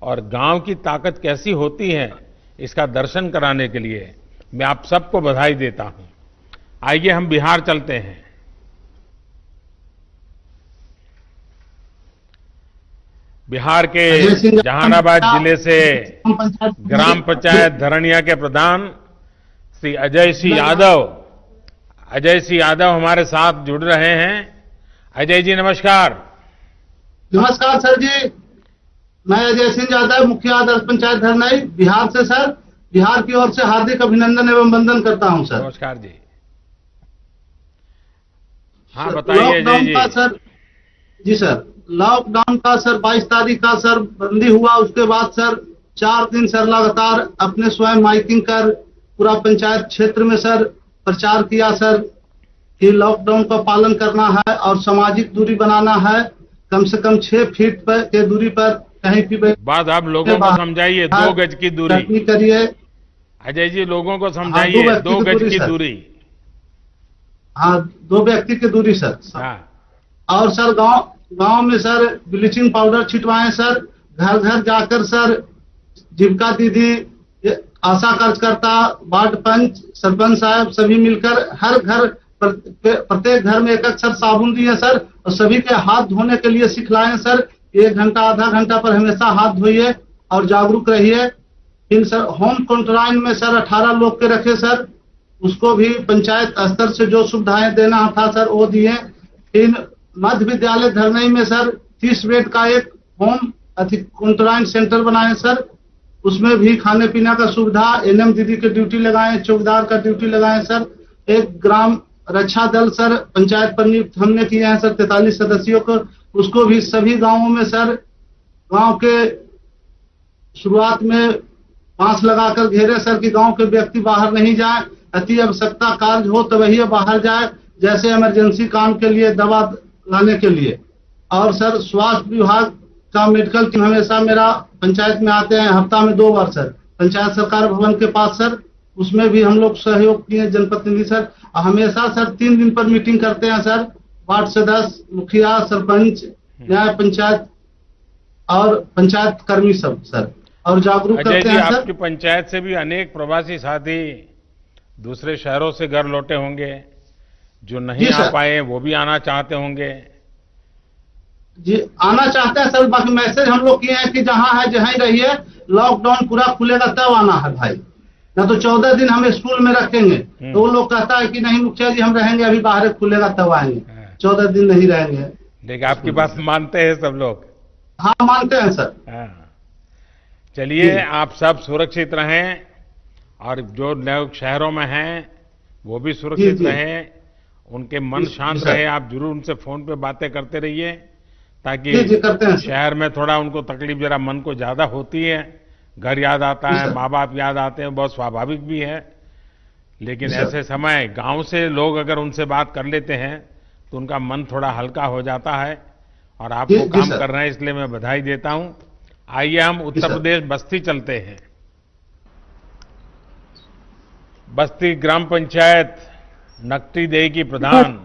S2: और गांव की ताकत कैसी होती है इसका दर्शन कराने के लिए मैं आप सबको बधाई देता हूं. आइए हम बिहार चलते हैं. बिहार के जहानाबाद जिले से ग्राम पंचायत धरनिया के प्रधान श्री अजय सिंह यादव हमारे साथ जुड़ रहे हैं. अजय जी नमस्कार.
S6: नमस्कार सर जी, मैं अजय सिंह यादव, मुखिया आदर्श पंचायत धरनाई, बिहार से सर. बिहार की ओर से हार्दिक अभिनंदन एवं वंदन करता हूं सर.
S2: नमस्कार जी. हाँ बताइए अजय जी.
S6: सर जी सर, लॉकडाउन का सर 22 तारीख का सर बंदी हुआ. उसके बाद सर 4 दिन सर लगातार अपने स्वयं माइकिंग कर पूरा पंचायत क्षेत्र में सर प्रचार किया सर कि लॉकडाउन का पालन करना है और सामाजिक दूरी बनाना है. कम से कम 6 फीट पर के दूरी पर कहीं भी
S2: बात आप लोगों को समझाइए. 2 गज की दूरी
S6: करिए.
S2: अजय जी लोगों को समझाइए. 2 गज की दूरी.
S6: हाँ, 2 व्यक्ति की दूरी सर.
S2: हाँ.
S6: और सर गांव में सर ब्लीचिंग पाउडर छिटवाएं सर. घर घर जाकर सर जीविका दीदी, आशा कार्यकर्ता, वार्ड पंच, सरपंच साहब सभी मिलकर हर घर प्रत्येक घर में एक सर साबुन दिए सर और सभी के हाथ धोने के लिए सिखलाएं सर. 1 घंटा आधा घंटा पर हमेशा हाथ धोइए और जागरूक रहिए। फिर सर होम क्वारंटाइन में सर 18 लोग के रखे सर, उसको भी पंचायत स्तर से जो सुविधाएं देना था सर वो दिए। फिर मध्य विद्यालय धरनई में सर 30 बेड का एक होम क्वारंटाइन सेंटर बनाए सर, उसमें भी खाने पीने का सुविधा, एनएम दीदी के ड्यूटी लगाए, चौकीदार का ड्यूटी लगाए सर। एक ग्राम रक्षा दल सर पंचायत पर नियुक्त हमने किए हैं सर 43 सदस्यों को, उसको भी सभी गांवों में सर गांव के शुरुआत में बांस लगाकर घेरे सर कि गांव के व्यक्ति बाहर नहीं जाए, अति आवश्यकता कार्य हो तो वही बाहर जाए, जैसे इमरजेंसी काम के लिए, दवा लाने के लिए। और सर स्वास्थ्य विभाग का मेडिकल टीम हमेशा मेरा पंचायत में आते हैं, हफ्ता में 2 बार सर पंचायत सरकार भवन के पास सर, उसमें भी हम लोग सहयोग किए जनप्रतिनिधि सर। हमेशा सर 3 दिन पर मीटिंग करते हैं सर, वार्ड सदस्य, मुखिया, सरपंच, न्याय पंचायत और पंचायत कर्मी सब सर, और जागरूक
S2: अजय
S6: करते
S2: जी,
S6: हैं सर।
S2: आपकी पंचायत से भी अनेक प्रवासी साथी दूसरे शहरों से घर लौटे होंगे, जो नहीं
S6: जी
S2: आ
S6: सर।
S2: पाए वो भी आना चाहते होंगे।
S6: जी आना चाहते हैं सर, बाकी मैसेज हम लोग किए हैं कि जहां है जहां ही रहिए, लॉकडाउन पूरा खुलेगा तब आना है भाई, ना तो 14 दिन हम स्कूल में रखेंगे। तो वो लोग कहता है कि नहीं मुखिया जी हम रहेंगे, अभी बाहर खुलेगा तब आएंगे, 14 दिन नहीं रहेंगे।
S2: लेकिन आपकी बात मानते हैं सब लोग।
S6: हाँ मानते हैं सर।
S2: हाँ। चलिए,
S6: जी।
S2: आप सब सुरक्षित रहें और जो लोग शहरों में हैं वो भी सुरक्षित
S6: जी।
S2: रहें, उनके मन
S6: जी,
S2: शांत
S6: सर।
S2: रहे। आप जरूर उनसे फोन पे बातें करते रहिए, ताकि
S6: जी करते हैं सर।
S2: शहर में थोड़ा उनको तकलीफ जरा मन को ज्यादा होती है, घर याद आता
S6: जी,
S2: है,
S6: सर।
S2: माँ बाप याद आते हैं, बहुत स्वाभाविक भी है। लेकिन
S6: जी, सर।
S2: ऐसे समय गांव से लोग अगर उनसे बात कर लेते हैं तो उनका मन थोड़ा हल्का हो जाता है, और आप
S6: जी,
S2: वो
S6: जी,
S2: काम
S6: सर।
S2: कर रहे हैं, इसलिए मैं बधाई देता हूं। आइए हम उत्तर
S6: सर।
S2: प्रदेश बस्ती चलते हैं। बस्ती ग्राम पंचायत नकटी देही की प्रधान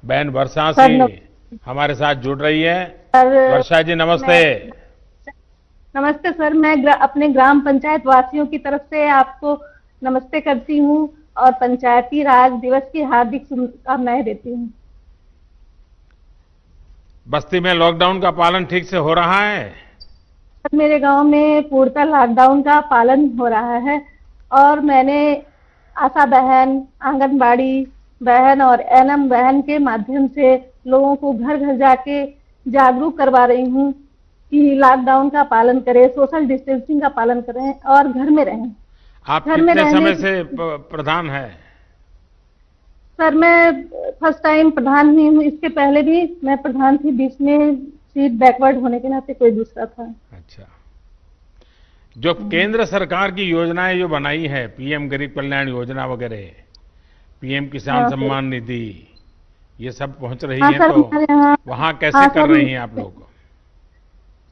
S2: बहन वर्षा
S7: सर,
S2: सिंह हमारे साथ जुड़ रही है।
S7: सर
S2: वर्षा जी नमस्ते।
S7: नमस्ते सर, मैं अपने ग्राम पंचायत वासियों की तरफ से आपको नमस्ते करती हूँ और पंचायती राज दिवस की हार्दिक शुभकामनाएं देती हूँ।
S2: बस्ती में लॉकडाउन का पालन ठीक से हो रहा है?
S7: सर मेरे गांव में पूर्णतः लॉकडाउन का पालन हो रहा है, और मैंने आशा बहन, आंगनबाड़ी बहन और एनएम बहन के माध्यम से लोगों को घर घर जाके जागरूक करवा रही हूँ कि लॉकडाउन का पालन करें, सोशल डिस्टेंसिंग का पालन करें और घर में रहें।
S2: आप
S7: घर में
S2: कितने समय
S7: रहने
S2: से प्रधान है?
S7: सर मैं फर्स्ट टाइम प्रधान हुई हूँ, इसके पहले भी मैं प्रधान थी, बीच में सीट बैकवर्ड होने के नाते कोई दूसरा था।
S2: अच्छा, जो केंद्र सरकार की योजनाएं जो बनाई है, पीएम गरीब कल्याण योजना वगैरह, पीएम किसान
S7: हाँ,
S2: सम्मान निधि, ये सब पहुंच रही
S7: हाँ
S2: है,
S7: सर,
S2: तो
S7: हमारे यहाँ
S2: वहां कैसे
S7: हाँ,
S2: कर
S7: सर,
S2: रही हैं आप लोग?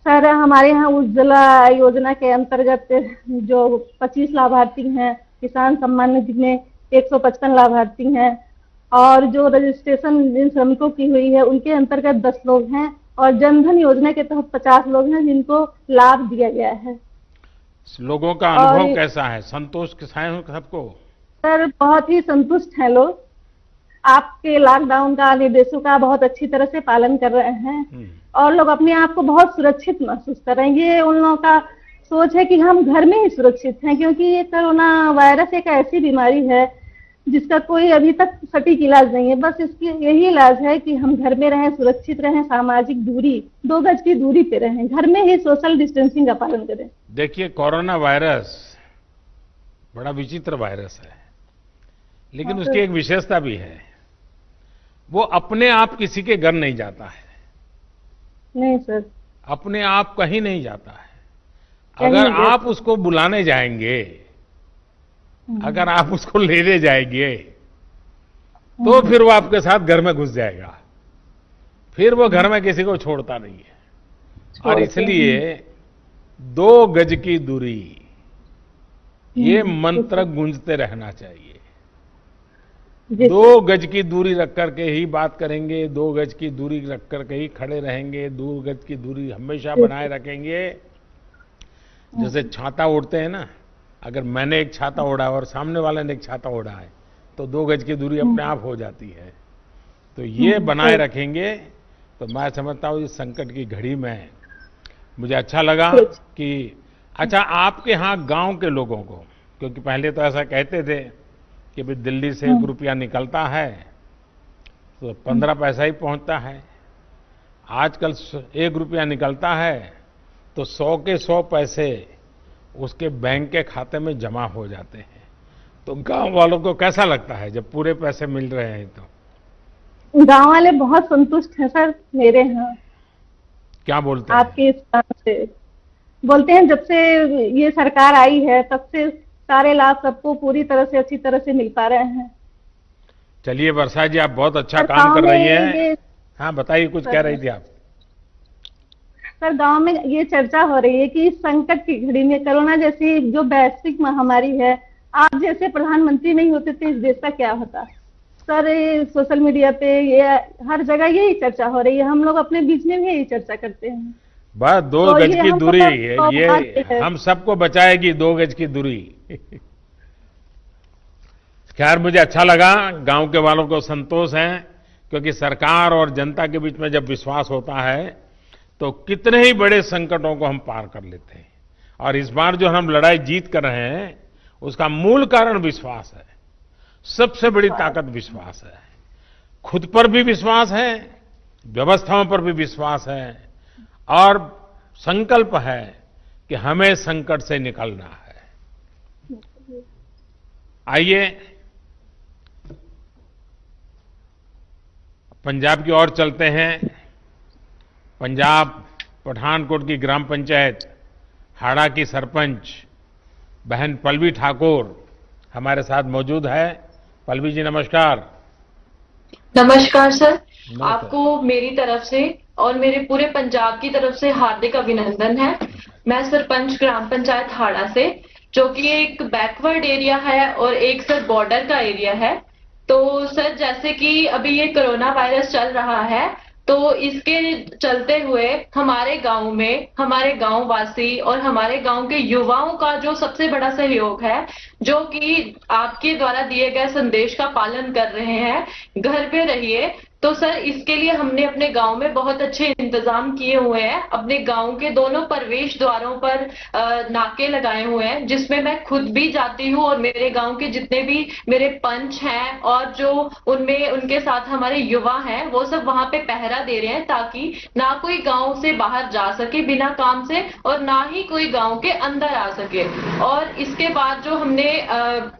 S7: सर हमारे यहाँ उज्ज्वला योजना के अंतर्गत जो 25 लाभार्थी हैं, किसान सम्मान निधि में 155 लाभार्थी हैं, और जो रजिस्ट्रेशन जिन श्रमिकों की हुई है उनके अंतर्गत 10 लोग हैं, और जनधन योजना के तहत 50 लोग हैं जिनको लाभ दिया गया है।
S2: लोगों का अनुभव
S7: और-
S2: कैसा है? संतोष के हैं सबको?
S7: सर बहुत ही संतुष्ट हैं लोग, आपके लॉकडाउन का निर्देशों का बहुत अच्छी तरह से पालन कर रहे हैं, और लोग अपने आप को बहुत सुरक्षित महसूस कर रहे हैं। ये उन लोगों का सोच है कि हम घर में ही सुरक्षित हैं, क्योंकि ये कोरोना वायरस एक ऐसी बीमारी है जिसका कोई अभी तक सटीक इलाज नहीं है। बस इसकी यही इलाज है कि हम घर में रहें, सुरक्षित रहें, सामाजिक दूरी 2 गज की दूरी पे रहें, घर में ही सोशल डिस्टेंसिंग का पालन करें।
S2: देखिए, कोरोना वायरस बड़ा विचित्र वायरस है, लेकिन
S7: हाँ,
S2: उसकी एक विशेषता भी है, वो अपने आप किसी के घर नहीं जाता है।
S7: नहीं सर,
S2: अपने आप कहीं नहीं जाता है।
S7: कहीं
S2: अगर
S7: नहीं
S2: आप उसको बुलाने जाएंगे, अगर आप उसको लेने जाएंगे, तो फिर वो आपके साथ घर में घुस जाएगा, फिर वो घर में किसी को छोड़ता नहीं है। और इसलिए 2 गज की दूरी, ये मंत्र गूंजते रहना चाहिए।
S7: जी
S2: 2 गज की दूरी रख करके ही बात करेंगे, 2 गज की दूरी रख करके ही खड़े रहेंगे, 2 गज की दूरी हमेशा बनाए रखेंगे। जैसे छाता ओढ़ते हैं ना, अगर मैंने एक छाता ओढ़ा और सामने वाले ने एक छाता ओढ़ा है, तो 2 गज की दूरी अपने आप हो जाती है। तो ये बनाए रखेंगे तो मैं समझता हूँ इस संकट की घड़ी में मुझे अच्छा लगा कि अच्छा, आपके यहाँ गांव के लोगों को, क्योंकि पहले तो ऐसा कहते थे कि भाई दिल्ली से 1 रुपया निकलता है तो 15 पैसा ही पहुंचता है। आजकल 1 रुपया निकलता है तो 100 के 100 पैसे उसके बैंक के खाते में जमा हो जाते हैं। तो गांव वालों को कैसा लगता है जब पूरे पैसे मिल रहे हैं? तो
S7: गांव वाले बहुत संतुष्ट हैं सर मेरे यहाँ।
S2: क्या बोलते हैं?
S7: आपके इस काम से बोलते हैं जब से ये सरकार आई है तब से सारे लाभ सबको पूरी तरह से अच्छी तरह से मिल पा रहे हैं।
S2: चलिए वर्षा जी, आप बहुत अच्छा
S7: सर,
S2: काम कर
S7: गाँव
S2: रही
S7: में
S2: हैं।
S7: ये
S2: हाँ बताइए, कुछ कह रही थी आप।
S7: सर, गांव में ये चर्चा हो रही है कि इस संकट की घड़ी में कोरोना जैसी जो वैश्विक महामारी है, आप जैसे प्रधानमंत्री नहीं होते तो इस देश का क्या होता। सर, ये सोशल मीडिया पे ये हर जगह यही चर्चा हो रही है, हम लोग अपने बीच में भी यही चर्चा करते हैं।
S2: बस 2
S7: तो
S2: गज
S7: ये
S2: की
S7: हमको
S2: दूरी,
S7: तो
S2: ये
S7: बात है।
S2: हम सबको बचाएगी 2 गज की दूरी। खैर, मुझे अच्छा लगा, गांव के वालों को संतोष है, क्योंकि सरकार और जनता के बीच में जब विश्वास होता है तो कितने ही बड़े संकटों को हम पार कर लेते हैं। और इस बार जो हम लड़ाई जीत कर रहे हैं उसका मूल कारण विश्वास है। सबसे बड़ी ताकत विश्वास है। खुद पर भी विश्वास है, व्यवस्थाओं पर भी विश्वास है, और संकल्प है कि हमें संकट से निकलना है। आइए पंजाब की ओर चलते हैं। पंजाब पठानकोट की ग्राम पंचायत हाड़ा की सरपंच बहन पल्लवी ठाकुर हमारे साथ मौजूद है। पल्लवी जी नमस्कार।
S8: नमस्कार सर,
S2: नमस्कार।
S8: आपको मेरी तरफ से और मेरे पूरे पंजाब की तरफ से हार्दिक अभिनंदन है। मैं सरपंच ग्राम पंचायत हाड़ा से, जो कि एक बैकवर्ड एरिया है और एक सर बॉर्डर का एरिया है। तो सर, जैसे कि अभी ये कोरोना वायरस चल रहा है, तो इसके चलते हुए हमारे गांव में हमारे गांव वासी और हमारे गांव के युवाओं का जो सबसे बड़ा सहयोग है, जो कि आपके द्वारा दिए गए संदेश का पालन कर रहे हैं, घर पे रहिए। तो सर, इसके लिए हमने अपने गांव में बहुत अच्छे इंतजाम किए हुए हैं। अपने गांव के दोनों प्रवेश द्वारों पर नाके लगाए हुए हैं, जिसमें मैं खुद भी जाती हूँ और मेरे गांव के जितने भी मेरे पंच हैं और जो उनमें उनके साथ हमारे युवा हैं, वो सब वहां पे पहरा दे रहे हैं, ताकि ना कोई गांव से बाहर जा सके बिना काम से और ना ही कोई गांव के अंदर आ सके। और इसके बाद जो हमने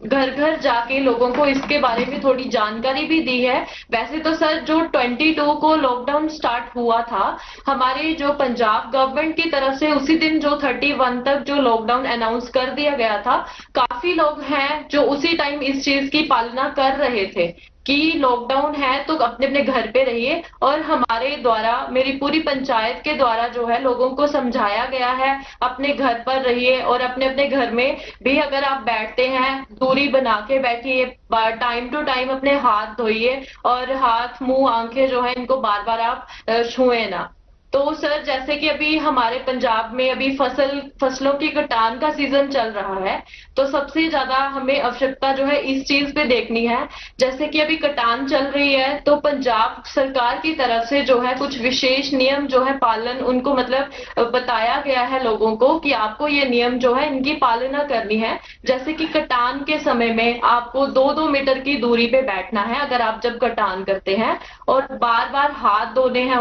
S8: घर घर जाके लोगों को इसके बारे में थोड़ी जानकारी भी दी है। वैसे तो सर, जो 22 को लॉकडाउन स्टार्ट हुआ था हमारे जो पंजाब गवर्नमेंट की तरफ से, उसी दिन जो 31 तक जो लॉकडाउन अनाउंस कर दिया गया था, काफी लोग हैं जो उसी टाइम इस चीज की पालना कर रहे थे कि लॉकडाउन है तो अपने अपने घर पे रहिए। और हमारे द्वारा, मेरी पूरी पंचायत के द्वारा जो है लोगों को समझाया गया है अपने घर पर रहिए और अपने अपने घर में भी अगर आप बैठते हैं दूरी बना के बैठिए, टाइम टू टाइम अपने हाथ धोइए और हाथ मुंह आंखें जो है इनको बार बार आप छुएं ना। तो सर, जैसे कि अभी हमारे पंजाब में अभी फसलों की कटान का सीजन चल रहा है, तो सबसे ज्यादा हमें आवश्यकता जो है इस चीज पे देखनी है। जैसे कि अभी कटान चल रही है, तो पंजाब सरकार की तरफ से जो है कुछ विशेष नियम जो है पालन उनको मतलब बताया गया है लोगों को कि आपको ये नियम जो है इनकी पालना करनी है। जैसे कि कटान के समय में आपको 2-2 मीटर की दूरी पे बैठना है अगर आप जब कटान करते हैं, और बार बार हाथ धोने हैं।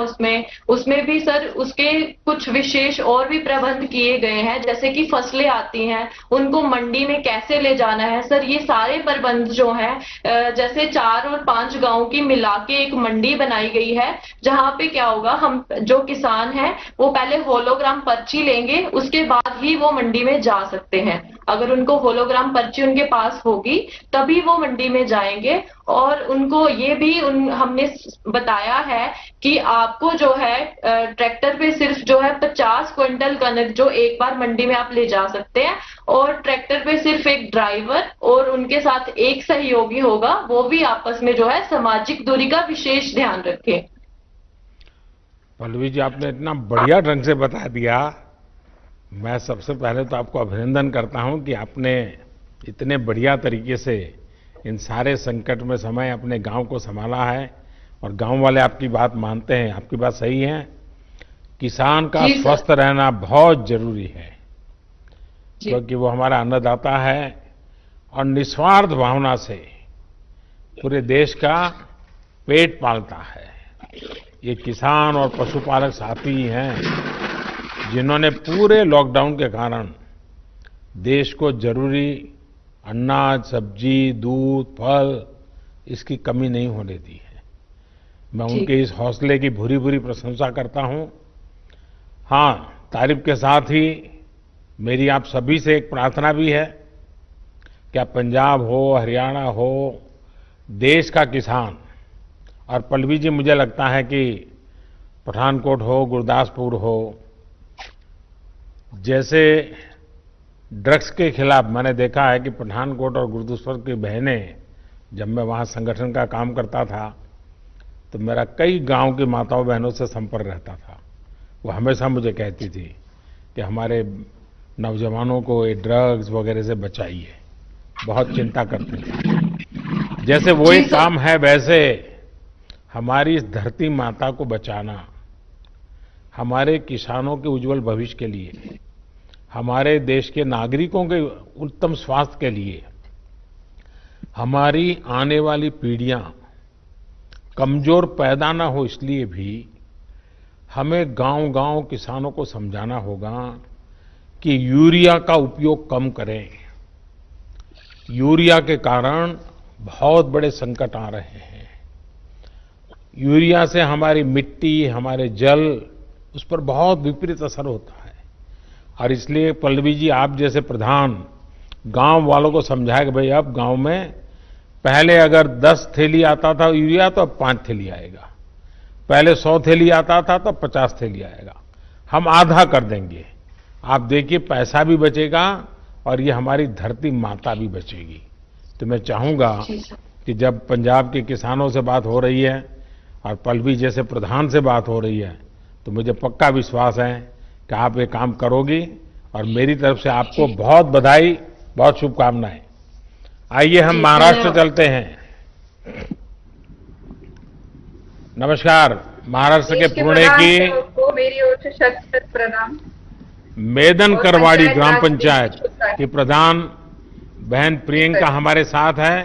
S8: उसमें भी सर उसके कुछ विशेष और भी प्रबंध किए गए हैं। जैसे कि फसलें आती हैं उनको मंडी में कैसे ले जाना है सर, ये सारे प्रबंध जो हैं, जैसे 4 और 5 गांव की मिला के एक मंडी बनाई गई है, जहां पे क्या होगा, हम जो किसान हैं वो पहले होलोग्राम पर्ची लेंगे, उसके बाद ही वो मंडी में जा सकते हैं। अगर उनको होलोग्राम पर्ची उनके पास होगी तभी वो मंडी में जाएंगे। और उनको ये भी हमने बताया है कि आपको जो है ट्रैक्टर पे सिर्फ जो है 50 क्विंटल कनक जो एक बार मंडी में आप ले जा सकते हैं, और ट्रैक्टर पे सिर्फ एक ड्राइवर और उनके साथ एक सहयोगी होगा, वो भी आपस में जो है सामाजिक दूरी का विशेष ध्यान रखें।
S2: पल्लवी जी, आपने इतना बढ़िया ढंग से बता दिया। मैं सबसे पहले तो आपको अभिनंदन करता हूं कि आपने इतने बढ़िया तरीके से इन सारे संकट में समय अपने गांव को संभाला है, और गांव वाले आपकी बात मानते हैं। आपकी बात सही है, किसान का स्वस्थ रहना बहुत जरूरी है। क्योंकि वो हमारा अन्नदाता है और निस्वार्थ भावना से पूरे देश का पेट पालता है। ये किसान और पशुपालक साथी ही हैं जिन्होंने पूरे लॉकडाउन के कारण देश को जरूरी अनाज, सब्जी, दूध, फल इसकी कमी नहीं होने दी है। मैं उनके इस हौसले की भूरी भूरी प्रशंसा करता हूं। हाँ, तारीफ के साथ ही मेरी आप सभी से एक प्रार्थना भी है, क्या पंजाब हो, हरियाणा हो, देश का किसान, और पल्लवी जी मुझे लगता है कि पठानकोट हो, गुरदासपुर हो, जैसे ड्रग्स के खिलाफ मैंने देखा है कि पठानकोट और गुरदासपुर की बहनें, जब मैं वहाँ संगठन का काम करता था तो मेरा कई गांव की माताओं बहनों से संपर्क रहता था। वो हमेशा मुझे कहती थी कि हमारे नौजवानों को ये ड्रग्स वगैरह से बचाइए, बहुत चिंता करते थे। जैसे वो एक काम है, वैसे हमारी इस धरती माता को बचाना, हमारे किसानों के उज्जवल भविष्य के लिए, हमारे देश के नागरिकों के उत्तम स्वास्थ्य के लिए, हमारी आने वाली पीढ़ियां कमजोर पैदा ना हो, इसलिए भी हमें गांव-गांव किसानों को समझाना होगा कि यूरिया का उपयोग कम करें। यूरिया के कारण बहुत बड़े संकट आ रहे हैं। यूरिया से हमारी मिट्टी, हमारे जल, उस पर बहुत विपरीत असर होता है। और इसलिए पल्लवी जी, आप जैसे प्रधान गांव वालों को समझाए कि भाई अब गांव में पहले अगर 10 थैली आता था यूरिया तो अब 5 थैली आएगा, पहले 100 थैली आता था तो 50 थैली आएगा, हम आधा कर देंगे। आप देखिए पैसा भी बचेगा और ये हमारी धरती माता भी बचेगी। तो मैं चाहूंगा कि जब पंजाब के किसानों से बात हो रही है और पल्लवी जैसे प्रधान से बात हो रही है, तो मुझे पक्का विश्वास है कि आप ये काम करोगी और मेरी तरफ से आपको बहुत बधाई, बहुत शुभकामनाएं। आइए हम महाराष्ट्र चलते हैं। नमस्कार, महाराष्ट्र के पुणे की
S9: मेरी ओर से शत प्रणाम।
S2: मेदन करवाड़ी ग्राम पंचायत की प्रधान बहन प्रियंका हमारे साथ है।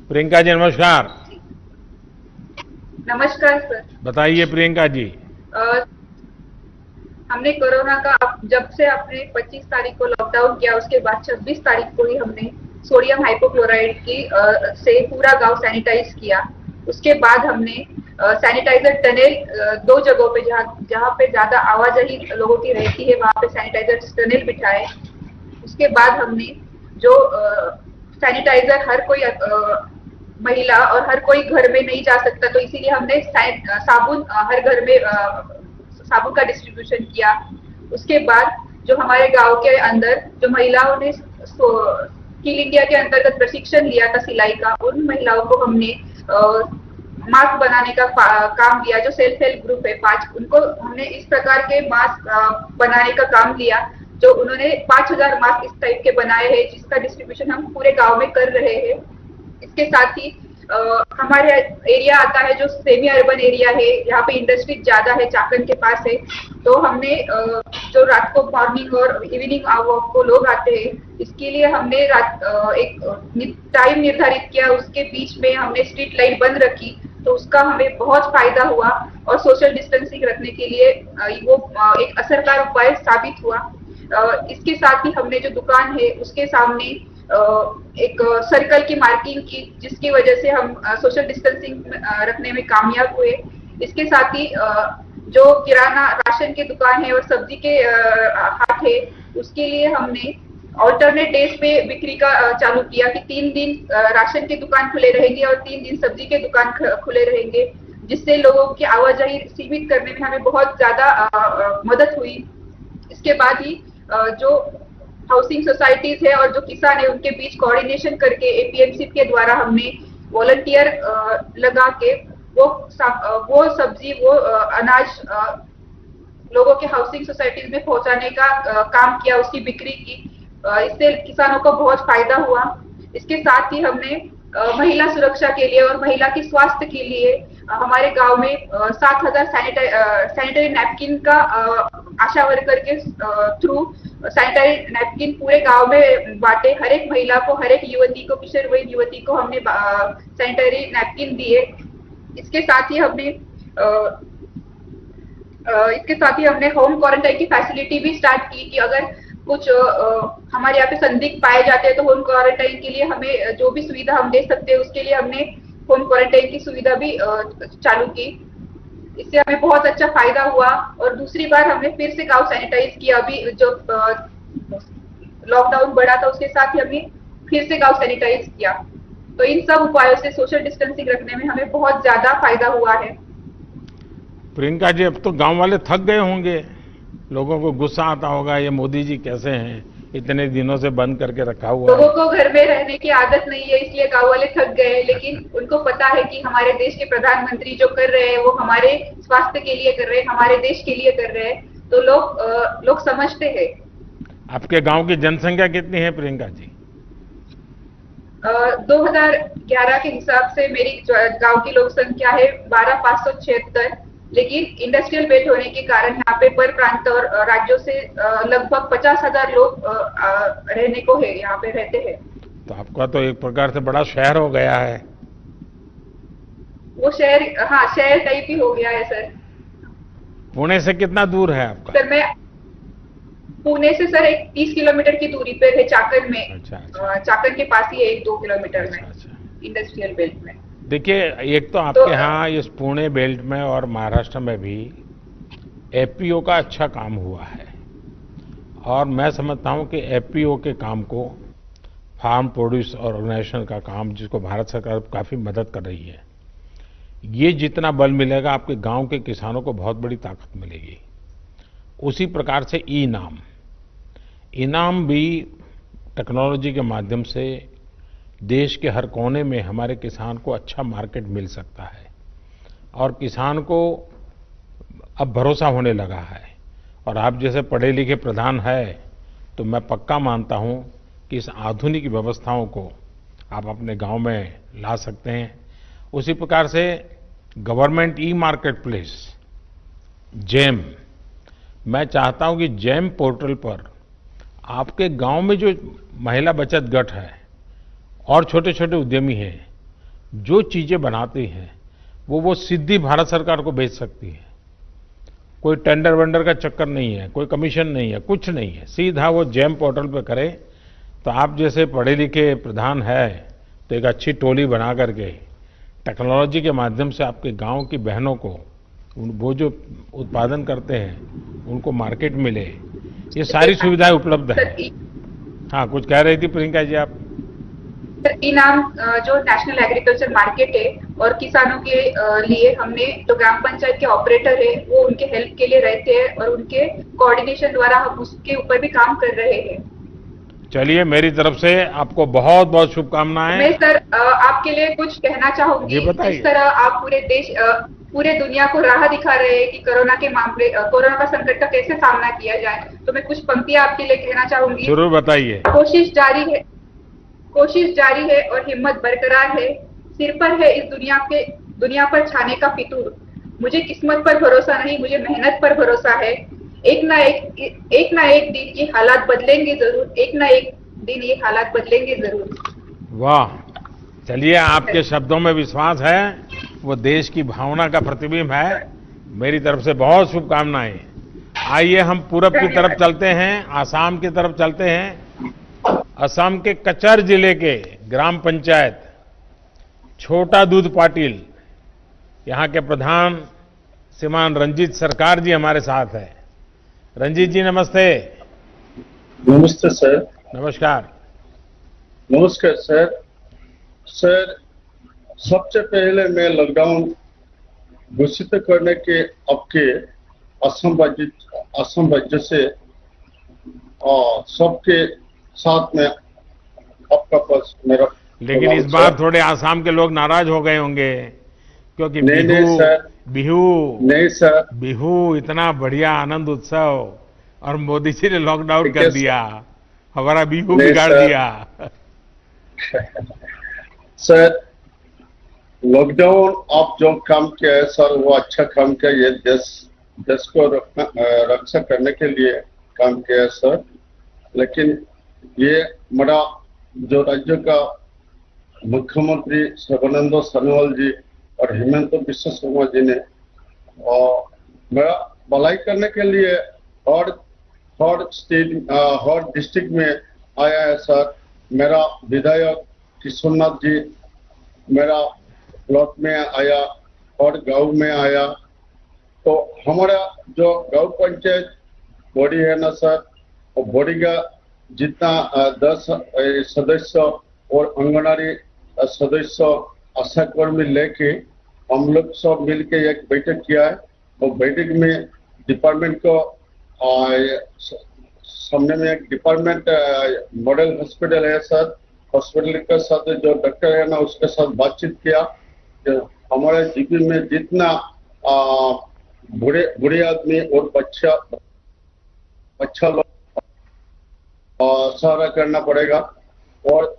S2: प्रियंका जी नमस्कार।
S9: नमस्कार सर।
S2: बताइए प्रियंका जी।
S9: हमने कोरोना का जब से आपने 25 तारीख को लॉकडाउन किया, उसके बाद 26 तारीख को ही हमने सोडियम हाइपोक्लोराइड की से पूरा गांव सैनिटाइज किया। उसके बाद हमने सैनिटाइजर टनल 2 जगहों पे जहाँ पे ज्यादा आवाजाही लोगों की रहती है वहां पे सैनिटाइजर टनल बिठाए। उसके बाद हमने जो सैनिटाइजर हर कोई महिला और हर कोई घर में नहीं जा सकता, तो इसीलिए हमने साबुन हर घर में साबुन का डिस्ट्रीब्यूशन किया। उसके बाद जो हमारे गांव के अंदर जो महिलाओं ने स्किल इंडिया के अंतर्गत प्रशिक्षण लिया था सिलाई का, उन महिलाओं को हमने मास्क बनाने का काम लिया। जो सेल्फ हेल्प ग्रुप है 5, उनको हमने इस प्रकार के मास्क बनाने का काम लिया, जो उन्होंने 5000 मास्क इस टाइप के बनाए हैं, जिसका डिस्ट्रीब्यूशन हम पूरे गांव में कर रहे हैं। इसके साथ ही हमारे एरिया आता है जो सेमी अर्बन एरिया है, यहाँ पे इंडस्ट्री ज्यादा है, चाकन के पास है, तो हमने जो रात को मॉर्निंग और इवनिंग वॉक को लोग आते हैं, इसके लिए हमने एक टाइम निर्धारित किया, उसके बीच में हमने स्ट्रीट लाइट बंद रखी, तो उसका हमें बहुत फायदा हुआ और सोशल डिस्टेंसिंग रखने के लिए वो एक असरदार उपाय साबित हुआ। इसके साथ ही हमने जो दुकान है उसके सामने एक सर्कल की मार्किंग की, जिसकी वजह से हम सोशल डिस्टेंसिंग रखने में कामयाब हुए। इसके साथ ही जो किराना राशन की दुकान है और सब्जी के हाट है, उसके लिए हमने ऑल्टरनेट डेज पे बिक्री का चालू किया कि 3 दिन राशन की दुकान खुले रहेंगे और 3 दिन सब्जी के दुकान खुले रहेंगे, जिससे लोगों की आवाजाही सीमित करने में हमें बहुत ज्यादा मदद हुई। इसके बाद ही जो हाउसिंग सोसाइटीज है और जो किसान है उनके बीच कोऑर्डिनेशन करके एपीएमसी के द्वारा हमने वॉलंटियर लगा के वो सब्जी वो अनाज लोगों के हाउसिंग सोसाइटीज में पहुंचाने का काम किया, उसकी बिक्री की। इससे किसानों को बहुत फायदा हुआ। इसके साथ ही हमने महिला सुरक्षा के लिए और महिला के स्वास्थ्य के लिए हमारे गांव में 7000 सैनिटरी नैपकिन का आशा वर्कर के थ्रू सैनिटरी नैपकिन पूरे गांव में बांटे, हर एक महिला को, हर एक युवती को, किशोरवयीन युवती को हमने सैनिटरी नैपकिन दिए। इसके साथ ही हमने होम क्वारंटाइन की फैसिलिटी भी स्टार्ट की कि अगर कुछ हमारे यहाँ पे संदिग्ध पाए जाते हैं तो होम क्वारंटाइन के लिए हमें जो भी सुविधा हम दे सकते हैं उसके लिए हमने होम क्वारंटाइन की सुविधा भी चालू की। इससे हमें बहुत अच्छा फायदा हुआ। और दूसरी बार हमने फिर से गांव सैनिटाइज किया। अभी जो लॉकडाउन बढ़ा था उसके साथ ही हमने फिर से गांव सैनिटाइज किया। तो इन सब उपायों से सोशल डिस्टेंसिंग रखने में हमें बहुत ज्यादा फायदा हुआ है।
S2: प्रियंका जी, अब तो गांव वाले थक गए होंगे, लोगों को गुस्सा आता होगा, ये मोदी जी कैसे हैं, इतने दिनों से बंद करके रखा हुआ है।
S9: लोगों को घर में रहने की आदत नहीं है, इसलिए गांव वाले थक गए। लेकिन उनको पता है कि हमारे देश के प्रधानमंत्री जो कर रहे हैं वो हमारे स्वास्थ्य के लिए कर रहे हैं, हमारे देश के लिए कर रहे हैं, तो लोग समझते हैं। आपके
S2: गांव की जनसंख्या कितनी है प्रियंका जी?
S9: 2011 के हिसाब से मेरी गांव की लोक संख्या है 12,576, लेकिन इंडस्ट्रियल बेल्ट होने के कारण यहाँ पे पर प्रांत और राज्यों से लगभग 50,000 लोग रहने को है, यहाँ पे रहते हैं।
S2: तो आपका तो एक प्रकार से बड़ा शहर हो गया है।
S9: वो शहर, हाँ, शहर टाइप ही हो गया है सर।
S2: पुणे से कितना दूर है आपका?
S9: सर मैं पुणे से सर 30 किलोमीटर की दूरी पे है, चाकन में।
S2: अच्छा।
S9: चाकन के पास ही है, 1-2 किलोमीटर में, इंडस्ट्रियल बेल्ट में।
S2: देखिए, एक तो आपके यहाँ इस पुणे बेल्ट में और महाराष्ट्र में भी एफपीओ का अच्छा काम हुआ है, और मैं समझता हूँ कि एफपीओ के काम को, फार्म प्रोड्यूस ऑर्गेनाइजेशन का काम, जिसको भारत सरकार काफी मदद कर रही है, ये जितना बल मिलेगा आपके गांव के किसानों को बहुत बड़ी ताकत मिलेगी। उसी प्रकार से इनाम भी टेक्नोलॉजी के माध्यम से देश के हर कोने में हमारे किसान को अच्छा मार्केट मिल सकता है, और किसान को अब भरोसा होने लगा है। और आप जैसे पढ़े लिखे प्रधान है, तो मैं पक्का मानता हूं कि इस आधुनिक व्यवस्थाओं को आप अपने गांव में ला सकते हैं। उसी प्रकार से government e market place jam, मैं चाहता हूं कि जैम पोर्टल पर आपके गांव में जो महिला बचत गट है और छोटे छोटे उद्यमी हैं, जो चीजें बनाती हैं वो सीधी भारत सरकार को बेच सकती है। कोई टेंडर वेंडर का चक्कर नहीं है, कोई कमीशन नहीं है, कुछ नहीं है, सीधा वो जैम पोर्टल पे करे। तो आप जैसे पढ़े लिखे प्रधान है, तो एक अच्छी टोली बना करके टेक्नोलॉजी के माध्यम से आपके गांव की बहनों को वो जो उत्पादन करते हैं उनको मार्केट मिले, ये सारी सुविधाएं उपलब्ध है। हाँ, कुछ कह रही थी प्रियंका जी आप?
S9: इनाम जो नेशनल एग्रीकल्चर मार्केट है और किसानों के लिए हमने जो ग्राम पंचायत के ऑपरेटर है वो उनके हेल्प के लिए रहते हैं, और उनके कोऑर्डिनेशन द्वारा हम उसके ऊपर भी काम कर रहे हैं।
S2: चलिए, मेरी तरफ से आपको बहुत बहुत शुभकामनाएं।
S9: मैं सर आपके लिए कुछ कहना चाहूंगी। जिस तरह आप पूरे दुनिया को राह दिखा रहे हैं कि कोरोना का संकट का कैसे सामना किया जाए, तो मैं कुछ पंक्तियां आपके लिए कहना चाहूंगी।
S2: जरूर बताइए।
S9: कोशिश जारी है और हिम्मत बरकरार है, सिर पर है इस दुनिया पर छाने का फितूर। मुझे किस्मत पर भरोसा नहीं, मुझे मेहनत पर भरोसा है। एक ना एक दिन ये हालात बदलेंगे जरूर, एक ना एक दिन ये हालात बदलेंगे जरूर।
S2: वाह, चलिए, आपके शब्दों में विश्वास है, वो देश की भावना का प्रतिबिंब है। मेरी तरफ से बहुत शुभकामनाएं। आइए हम पूरब की तरफ चलते हैं, आसाम की तरफ चलते हैं। असम के कचर जिले के ग्राम पंचायत छोटा दूध पाटिल, यहाँ के प्रधान श्रीमान रंजीत सरकार जी हमारे साथ है। रंजीत जी नमस्ते।
S10: नमस्ते सर।
S2: नमस्कार।
S10: नमस्कार सर। सर, सबसे पहले मैं लॉकडाउन घोषित करने के आपके असम राज्य से सबके साथ में आपका पास मेरा,
S2: लेकिन इस बार थोड़े आसाम के लोग नाराज हो गए होंगे, क्योंकि बिहू इतना बढ़िया आनंद उत्सव, और मोदी जी ने लॉकडाउन कर दिया, हमारा बिहू बिगाड़ दिया।
S10: सर, लॉकडाउन आप जो काम किया है सर, वो अच्छा काम किया। ये देश को रक्षा करने के लिए काम किया है सर। लेकिन ये मेरा जो राज्य का मुख्यमंत्री सर्बानंद सोनोवाल जी और हेमंत बिश्व शर्मा जी ने मेरा भलाई करने के लिए हर स्टेट हर डिस्ट्रिक्ट में आया है सर। मेरा विधायक किशोरनाथ जी मेरा ब्लॉक में आया और गांव में आया। तो हमारा जो गांव पंचायत बॉडी है ना सर, वो बॉडी का जितना 10 सदस्य और आंगनबाड़ी सदस्य आशा कर्मी लेके हम लोग सब मिलके एक बैठक किया है। और बैठक में डिपार्टमेंट को सामने में एक डिपार्टमेंट मॉडल हॉस्पिटल है सर, हॉस्पिटल के साथ जो डॉक्टर है ना उसके साथ बातचीत किया कि हमारे जीपी में जितना बूढ़े आदमी और बच्चा लोग सहारा करना पड़ेगा। और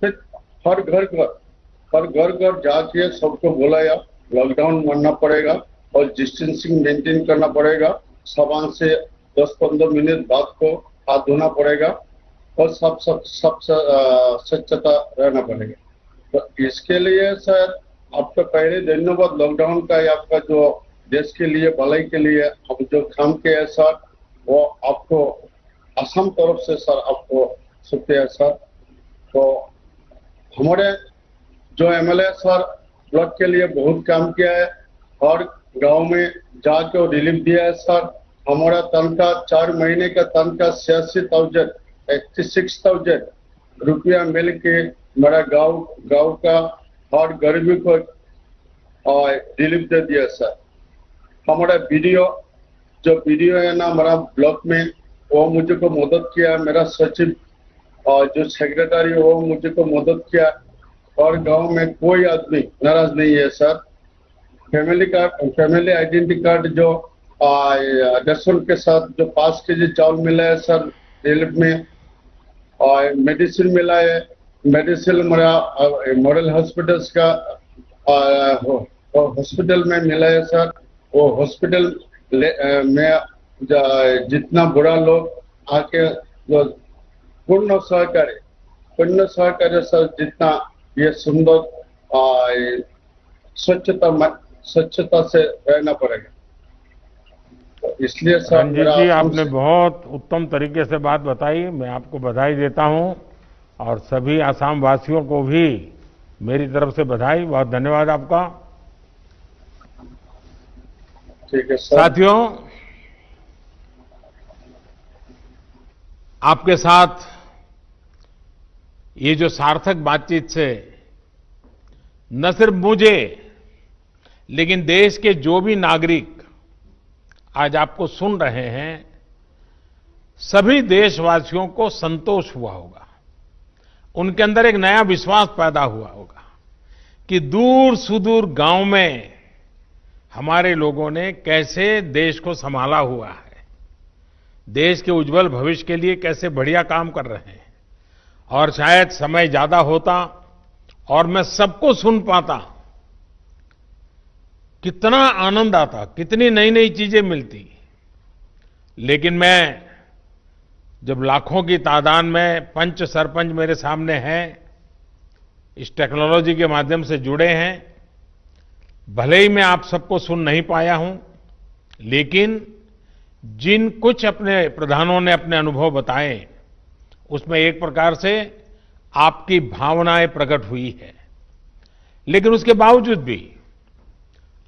S10: फिर हर घर जाके सबको बुलाया, लॉकडाउन मानना पड़ेगा और डिस्टेंसिंग मेंटेन करना पड़ेगा। साबुन से 10-15 मिनट बाद को हाथ धोना पड़ेगा और सब स्वच्छता रहना पड़ेगा। तो इसके लिए सर आपका पहले धन्यवाद। लॉकडाउन का आपका जो देश के लिए भलाई के लिए हम जो काम किए हैं सर, वो आपको असम तरफ से सर आपको शुक्रिया सर। तो हमारे जो एमएलए सर ब्लॉक के लिए बहुत काम किया है और गांव में जाके रिलीफ दिया है सर। हमारा तनख्वाह 4 महीने का तनख्वाह 86,000 रुपया मिल के मेरा गांव का हर गरीबी को रिलीफ दे दिया सर। हमारा वीडियो है ना हमारा ब्लॉक में, वो मुझे को मदद किया। मेरा सचिव और जो सेक्रेटरी वो मुझे को मदद किया। और गांव में कोई आदमी नाराज नहीं है सर। फैमिली आइडेंटिटी कार्ड जो दर्शन के साथ जो 5 केजी चावल मिला है सर रिलीफ में, और मेडिसिन मिला है। मेडिसिन मेरा मॉडल हॉस्पिटल्स का हॉस्पिटल में मिला है सर। वो हॉस्पिटल में जितना बुरा लोग आके जो पूर्ण सहकारी सर, जितना ये सुंदर स्वच्छता से रहना पड़ेगा। तो इसलिए सर
S2: रंजीत जी आपने बहुत उत्तम तरीके से बात बताई, मैं आपको बधाई देता हूं और सभी आसाम वासियों को भी मेरी तरफ से बधाई। बहुत धन्यवाद आपका।
S10: ठीक है सर।
S2: साथियों, आपके साथ ये जो सार्थक बातचीत से न सिर्फ मुझे लेकिन देश के जो भी नागरिक आज आपको सुन रहे हैं, सभी देशवासियों को संतोष हुआ होगा। उनके अंदर एक नया विश्वास पैदा हुआ होगा कि दूर सुदूर गांव में हमारे लोगों ने कैसे देश को संभाला हुआ है, देश के उज्जवल भविष्य के लिए कैसे बढ़िया काम कर रहे हैं। और शायद समय ज्यादा होता और मैं सबको सुन पाता, कितना आनंद आता, कितनी नई नई चीजें मिलती। लेकिन मैं जब लाखों की तादाद में पंच सरपंच मेरे सामने हैं, इस टेक्नोलॉजी के माध्यम से जुड़े हैं, भले ही मैं आप सबको सुन नहीं पाया हूं, लेकिन जिन कुछ अपने प्रधानों ने अपने अनुभव बताए, उसमें एक प्रकार से आपकी भावनाएं प्रकट हुई है। लेकिन उसके बावजूद भी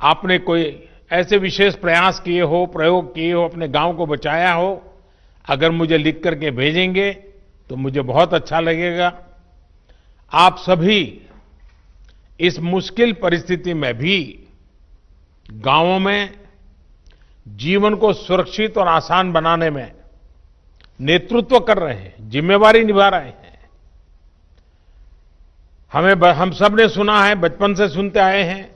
S2: आपने कोई ऐसे विशेष प्रयास किए हो, प्रयोग किए हो, अपने गांव को बचाया हो, अगर मुझे लिख करके भेजेंगे तो मुझे बहुत अच्छा लगेगा। आप सभी इस मुश्किल परिस्थिति में भी गांवों में जीवन को सुरक्षित और आसान बनाने में नेतृत्व कर रहे हैं, जिम्मेवारी निभा रहे हैं। हम सब ने सुना है, बचपन से सुनते आए हैं,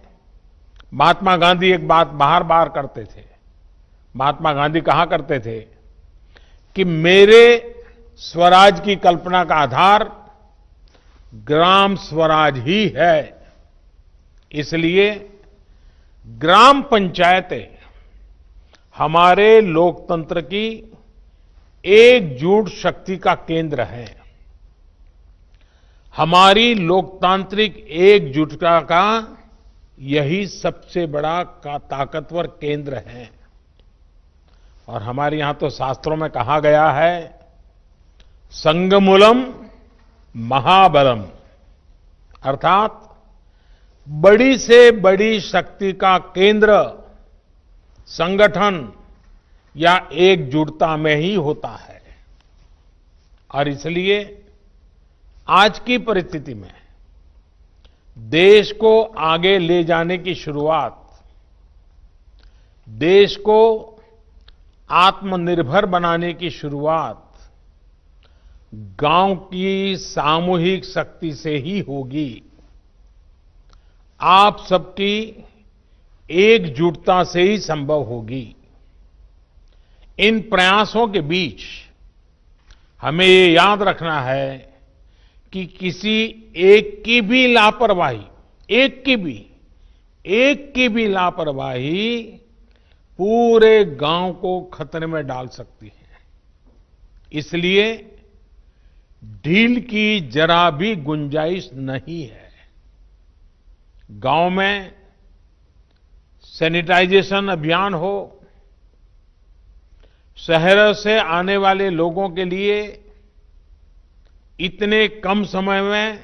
S2: महात्मा गांधी एक बात बार बार करते थे। महात्मा गांधी कहा करते थे कि मेरे स्वराज की कल्पना का आधार ग्राम स्वराज ही है। इसलिए ग्राम पंचायतें हमारे लोकतंत्र की एकजुट शक्ति का केंद्र है। हमारी लोकतांत्रिक एकजुटता का यही सबसे बड़ा ताकतवर केंद्र है। और हमारे यहां तो शास्त्रों में कहा गया है, संगमूलम महाबलम, अर्थात बड़ी से बड़ी शक्ति का केंद्र संगठन या एकजुटता में ही होता है। और इसलिए आज की परिस्थिति में देश को आगे ले जाने की शुरुआत, देश को आत्मनिर्भर बनाने की शुरुआत गांव की सामूहिक शक्ति से ही होगी। आप सबकी एकजुटता से ही संभव होगी। इन प्रयासों के बीच हमें ये याद रखना है कि किसी एक की भी लापरवाही, एक की भी लापरवाही पूरे गांव को खतरे में डाल सकती है। इसलिए ढील की जरा भी गुंजाइश नहीं है। गांव में सैनिटाइजेशन अभियान हो, शहरों से आने वाले लोगों के लिए इतने कम समय में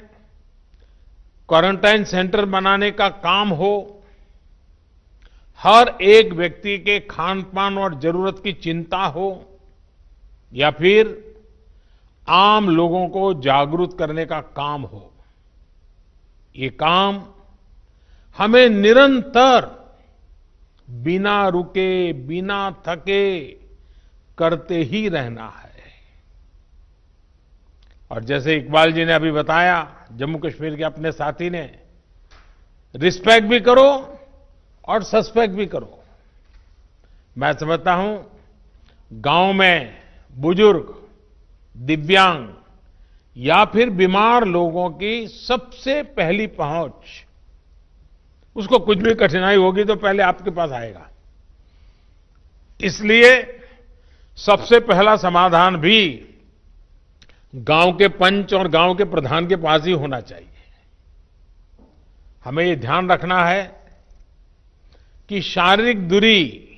S2: क्वारंटाइन सेंटर बनाने का काम हो, हर एक व्यक्ति के खान पान और जरूरत की चिंता हो, या फिर आम लोगों को जागरूक करने का काम हो, ये काम हमें निरंतर बिना रुके, बिना थके करते ही रहना है। और जैसे इकबाल जी ने अभी बताया, जम्मू कश्मीर के अपने साथी ने, रिस्पेक्ट भी करो और सस्पेक्ट भी करो। मैं समझता हूं गांव में बुजुर्ग, दिव्यांग या फिर बीमार लोगों की सबसे पहली पहुंच, उसको कुछ भी कठिनाई होगी तो पहले आपके पास आएगा। इसलिए सबसे पहला समाधान भी गांव के पंच और गांव के प्रधान के पास ही होना चाहिए। हमें ये ध्यान रखना है कि शारीरिक दूरी,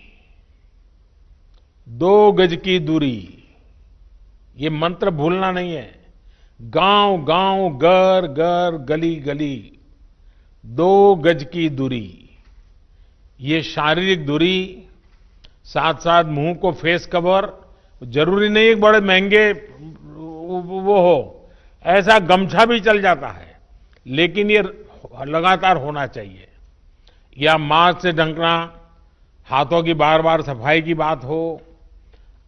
S2: 2 गज की दूरी, ये मंत्र भूलना नहीं है। गांव गांव, घर घर, गली गली, 2 गज की दूरी, ये शारीरिक दूरी, साथ साथ मुंह को फेस कवर, जरूरी नहीं है बड़े महंगे वो हो, ऐसा गमछा भी चल जाता है, लेकिन ये लगातार होना चाहिए। या मास्क से ढकना, हाथों की बार बार सफाई की बात हो।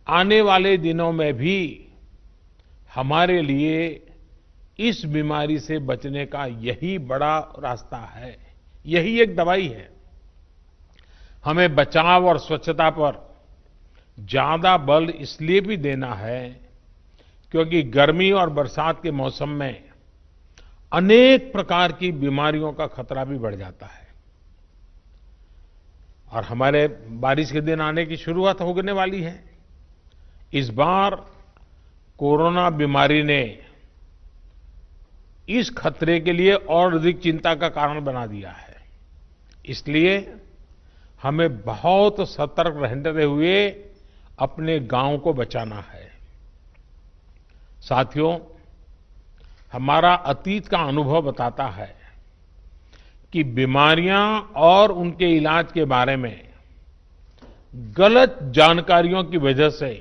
S2: आने वाले दिनों में भी हमारे लिए इस बीमारी से बचने का यही बड़ा रास्ता है, यही एक दवाई है। हमें बचाव और स्वच्छता पर ज्यादा बल इसलिए भी देना है क्योंकि गर्मी और बरसात के मौसम में अनेक प्रकार की बीमारियों का खतरा भी बढ़ जाता है। और हमारे बारिश के दिन आने की शुरुआत होने वाली है। इस बार कोरोना बीमारी ने इस खतरे के लिए और अधिक चिंता का कारण बना दिया है। इसलिए हमें बहुत सतर्क रहते हुए अपने गांव को बचाना है। साथियों, हमारा अतीत का अनुभव बताता है कि बीमारियां और उनके इलाज के बारे में गलत जानकारियों की वजह से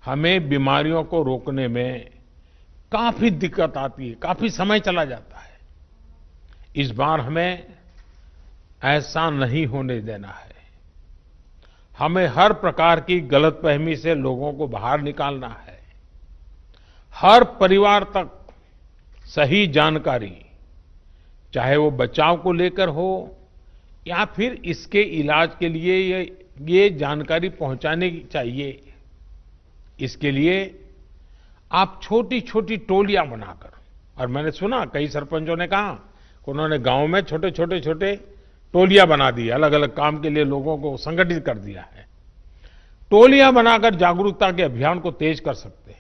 S2: हमें बीमारियों को रोकने में काफी दिक्कत आती है, काफी समय चला जाता है। इस बार हमें ऐसा नहीं होने देना है। हमें हर प्रकार की गलतफहमी से लोगों को बाहर निकालना है। हर परिवार तक सही जानकारी, चाहे वो बचाव को लेकर हो या फिर इसके इलाज के लिए ये जानकारी पहुंचाने की चाहिए। इसके लिए आप छोटी छोटी टोलियां बनाकर, और मैंने सुना कई सरपंचों ने कहा कि उन्होंने गांव में छोटे टोलियां बना दी, अलग अलग काम के लिए लोगों को संगठित कर दिया है। टोलियां बनाकर जागरूकता के अभियान को तेज कर सकते हैं।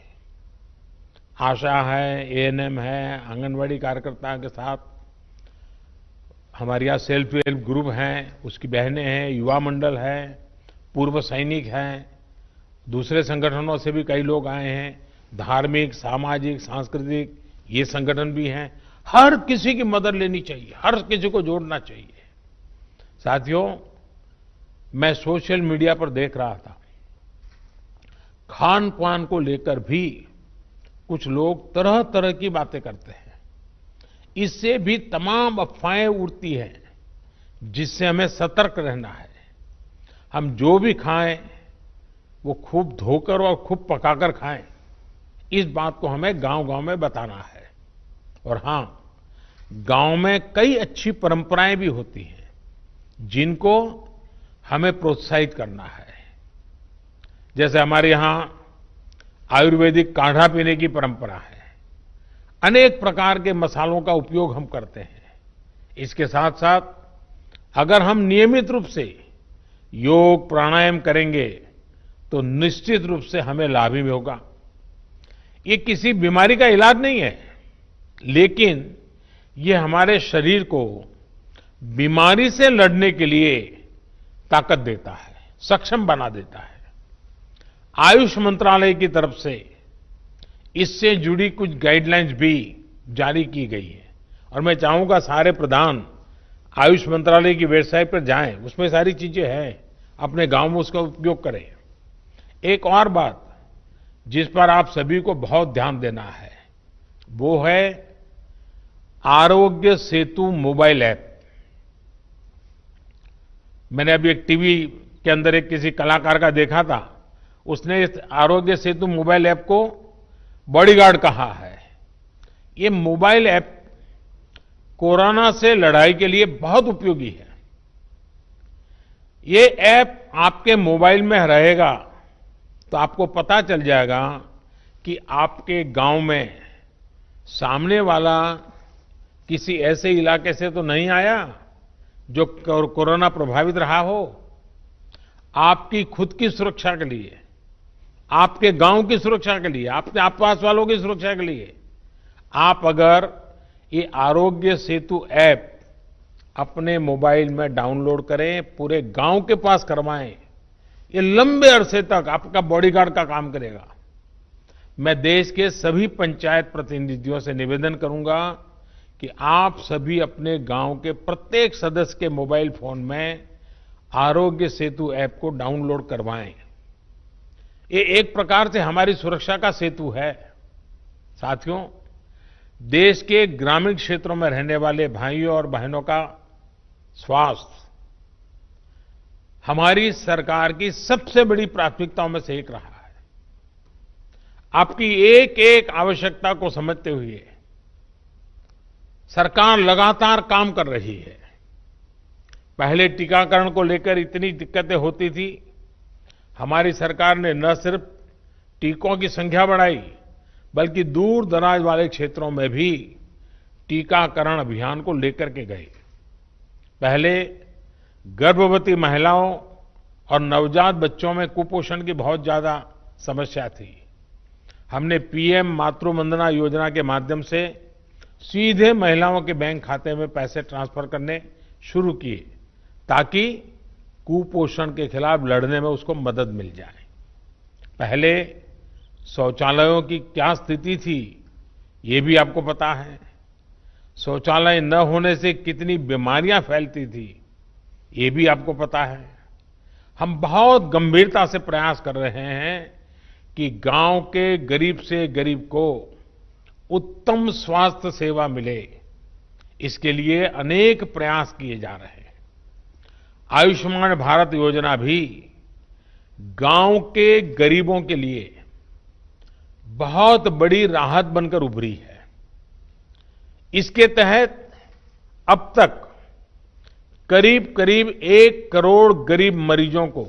S2: आशा है, एएनएम है, आंगनवाड़ी कार्यकर्ता के साथ हमारे यहाँ सेल्फ हेल्प ग्रुप हैं, उसकी बहनें हैं, युवा मंडल है, पूर्व सैनिक हैं, दूसरे संगठनों से भी कई लोग आए हैं, धार्मिक, सामाजिक, सांस्कृतिक ये संगठन भी हैं। हर किसी की मदद लेनी चाहिए, हर किसी को जोड़ना चाहिए। साथियों, मैं सोशल मीडिया पर देख रहा था, खान पान को लेकर भी कुछ लोग तरह तरह की बातें करते हैं। इससे भी तमाम अफवाहें उड़ती हैं, जिससे हमें सतर्क रहना है। हम जो भी खाएं वो खूब धोकर और खूब पकाकर खाएं, इस बात को हमें गांव-गांव में बताना है। और हां, गांव में कई अच्छी परंपराएं भी होती हैं, जिनको हमें प्रोत्साहित करना है। जैसे हमारे यहां आयुर्वेदिक काढ़ा पीने की परंपरा है, अनेक प्रकार के मसालों का उपयोग हम करते हैं। इसके साथ साथ अगर हम नियमित रूप से योग प्राणायाम करेंगे तो निश्चित रूप से हमें लाभ ही होगा। ये किसी बीमारी का इलाज नहीं है, लेकिन ये हमारे शरीर को बीमारी से लड़ने के लिए ताकत देता है, सक्षम बना देता है। आयुष मंत्रालय की तरफ से इससे जुड़ी कुछ गाइडलाइंस भी जारी की गई है और मैं चाहूंगा सारे प्रधान आयुष मंत्रालय की वेबसाइट पर जाएं, उसमें सारी चीजें हैं, अपने गांव में उसका उपयोग करें। एक और बात जिस पर आप सभी को बहुत ध्यान देना है, वो है आरोग्य सेतु मोबाइल ऐप। मैंने अभी एक टीवी के अंदर एक किसी कलाकार का देखा था, उसने इस आरोग्य सेतु मोबाइल ऐप को बॉडीगार्ड कहा है। ये मोबाइल ऐप कोरोना से लड़ाई के लिए बहुत उपयोगी है। ये ऐप आपके मोबाइल में रहेगा तो आपको पता चल जाएगा कि आपके गांव में सामने वाला किसी ऐसे इलाके से तो नहीं आया जो कोरोना प्रभावित रहा हो। आपकी खुद की सुरक्षा के लिए, आपके गांव की सुरक्षा के लिए, आपके आसपास वालों की सुरक्षा के लिए आप अगर ये आरोग्य सेतु ऐप अपने मोबाइल में डाउनलोड करें, पूरे गांव के पास करवाएं, ये लंबे अरसे तक आपका बॉडीगार्ड का काम करेगा। मैं देश के सभी पंचायत प्रतिनिधियों से निवेदन करूंगा कि आप सभी अपने गांव के प्रत्येक सदस्य के मोबाइल फोन में आरोग्य सेतु ऐप को डाउनलोड करवाएं। ये एक प्रकार से हमारी सुरक्षा का सेतु है। साथियों, देश के ग्रामीण क्षेत्रों में रहने वाले भाइयों और बहनों का स्वास्थ्य हमारी सरकार की सबसे बड़ी प्राथमिकताओं में से एक रहा है। आपकी एक एक आवश्यकता को समझते हुए सरकार लगातार काम कर रही है। पहले टीकाकरण को लेकर इतनी दिक्कतें होती थी, हमारी सरकार ने न सिर्फ टीकों की संख्या बढ़ाई, बल्कि दूर दराज वाले क्षेत्रों में भी टीकाकरण अभियान को लेकर के गए। पहले गर्भवती महिलाओं और नवजात बच्चों में कुपोषण की बहुत ज्यादा समस्या थी। हमने पीएम मातृ वंदना योजना के माध्यम से सीधे महिलाओं के बैंक खाते में पैसे ट्रांसफर करने शुरू किए, ताकि कुपोषण के खिलाफ लड़ने में उसको मदद मिल जाए। पहले शौचालयों की क्या स्थिति थी, ये भी आपको पता है। शौचालय न होने से कितनी बीमारियां फैलती थी, ये भी आपको पता है। हम बहुत गंभीरता से प्रयास कर रहे हैं कि गांव के गरीब से गरीब को उत्तम स्वास्थ्य सेवा मिले। इसके लिए अनेक प्रयास किए जा रहे हैं। आयुष्मान भारत योजना भी गांव के गरीबों के लिए बहुत बड़ी राहत बनकर उभरी है। इसके तहत अब तक करीब करीब 1 करोड़ गरीब मरीजों को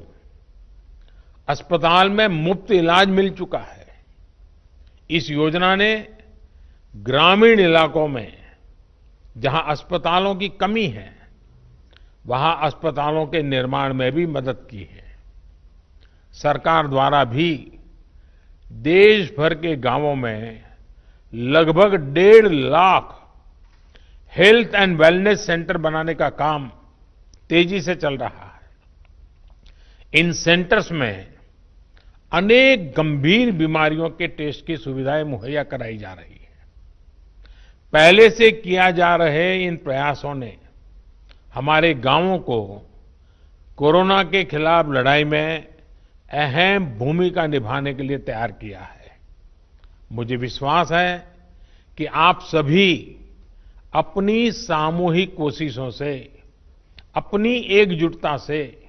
S2: अस्पताल में मुफ्त इलाज मिल चुका है। इस योजना ने ग्रामीण इलाकों में जहां अस्पतालों की कमी है, वहां अस्पतालों के निर्माण में भी मदद की है। सरकार द्वारा भी देश भर के गांवों में लगभग 1.5 lakh health and wellness centre बनाने का काम तेजी से चल रहा है। इन सेंटर्स में अनेक गंभीर बीमारियों के टेस्ट की सुविधाएं मुहैया कराई जा रही है। पहले से किया जा रहे इन प्रयासों ने हमारे गांवों को कोरोना के खिलाफ लड़ाई में अहम भूमिका निभाने के लिए तैयार किया है। मुझे विश्वास है कि आप सभी अपनी सामूहिक कोशिशों से, अपनी एकजुटता से,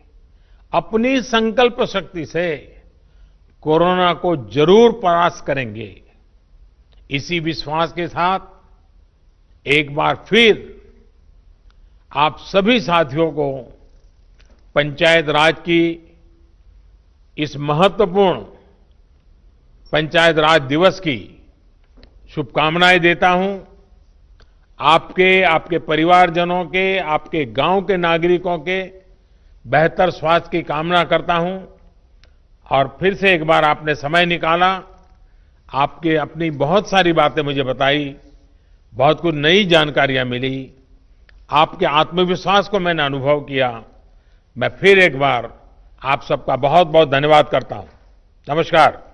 S2: अपनी संकल्प शक्ति से कोरोना को जरूर परास्त करेंगे। इसी विश्वास के साथ एक बार फिर आप सभी साथियों को पंचायत राज की इस महत्वपूर्ण पंचायत राज दिवस की शुभकामनाएं देता हूं। आपके परिवारजनों के, आपके गांव के नागरिकों के बेहतर स्वास्थ्य की कामना करता हूं। और फिर से एक बार आपने समय निकाला, आपके अपनी बहुत सारी बातें मुझे बताई, बहुत कुछ नई जानकारियां मिली, आपके आत्मविश्वास को मैंने अनुभव किया। मैं फिर एक बार आप सबका बहुत बहुत धन्यवाद करता हूं। नमस्कार।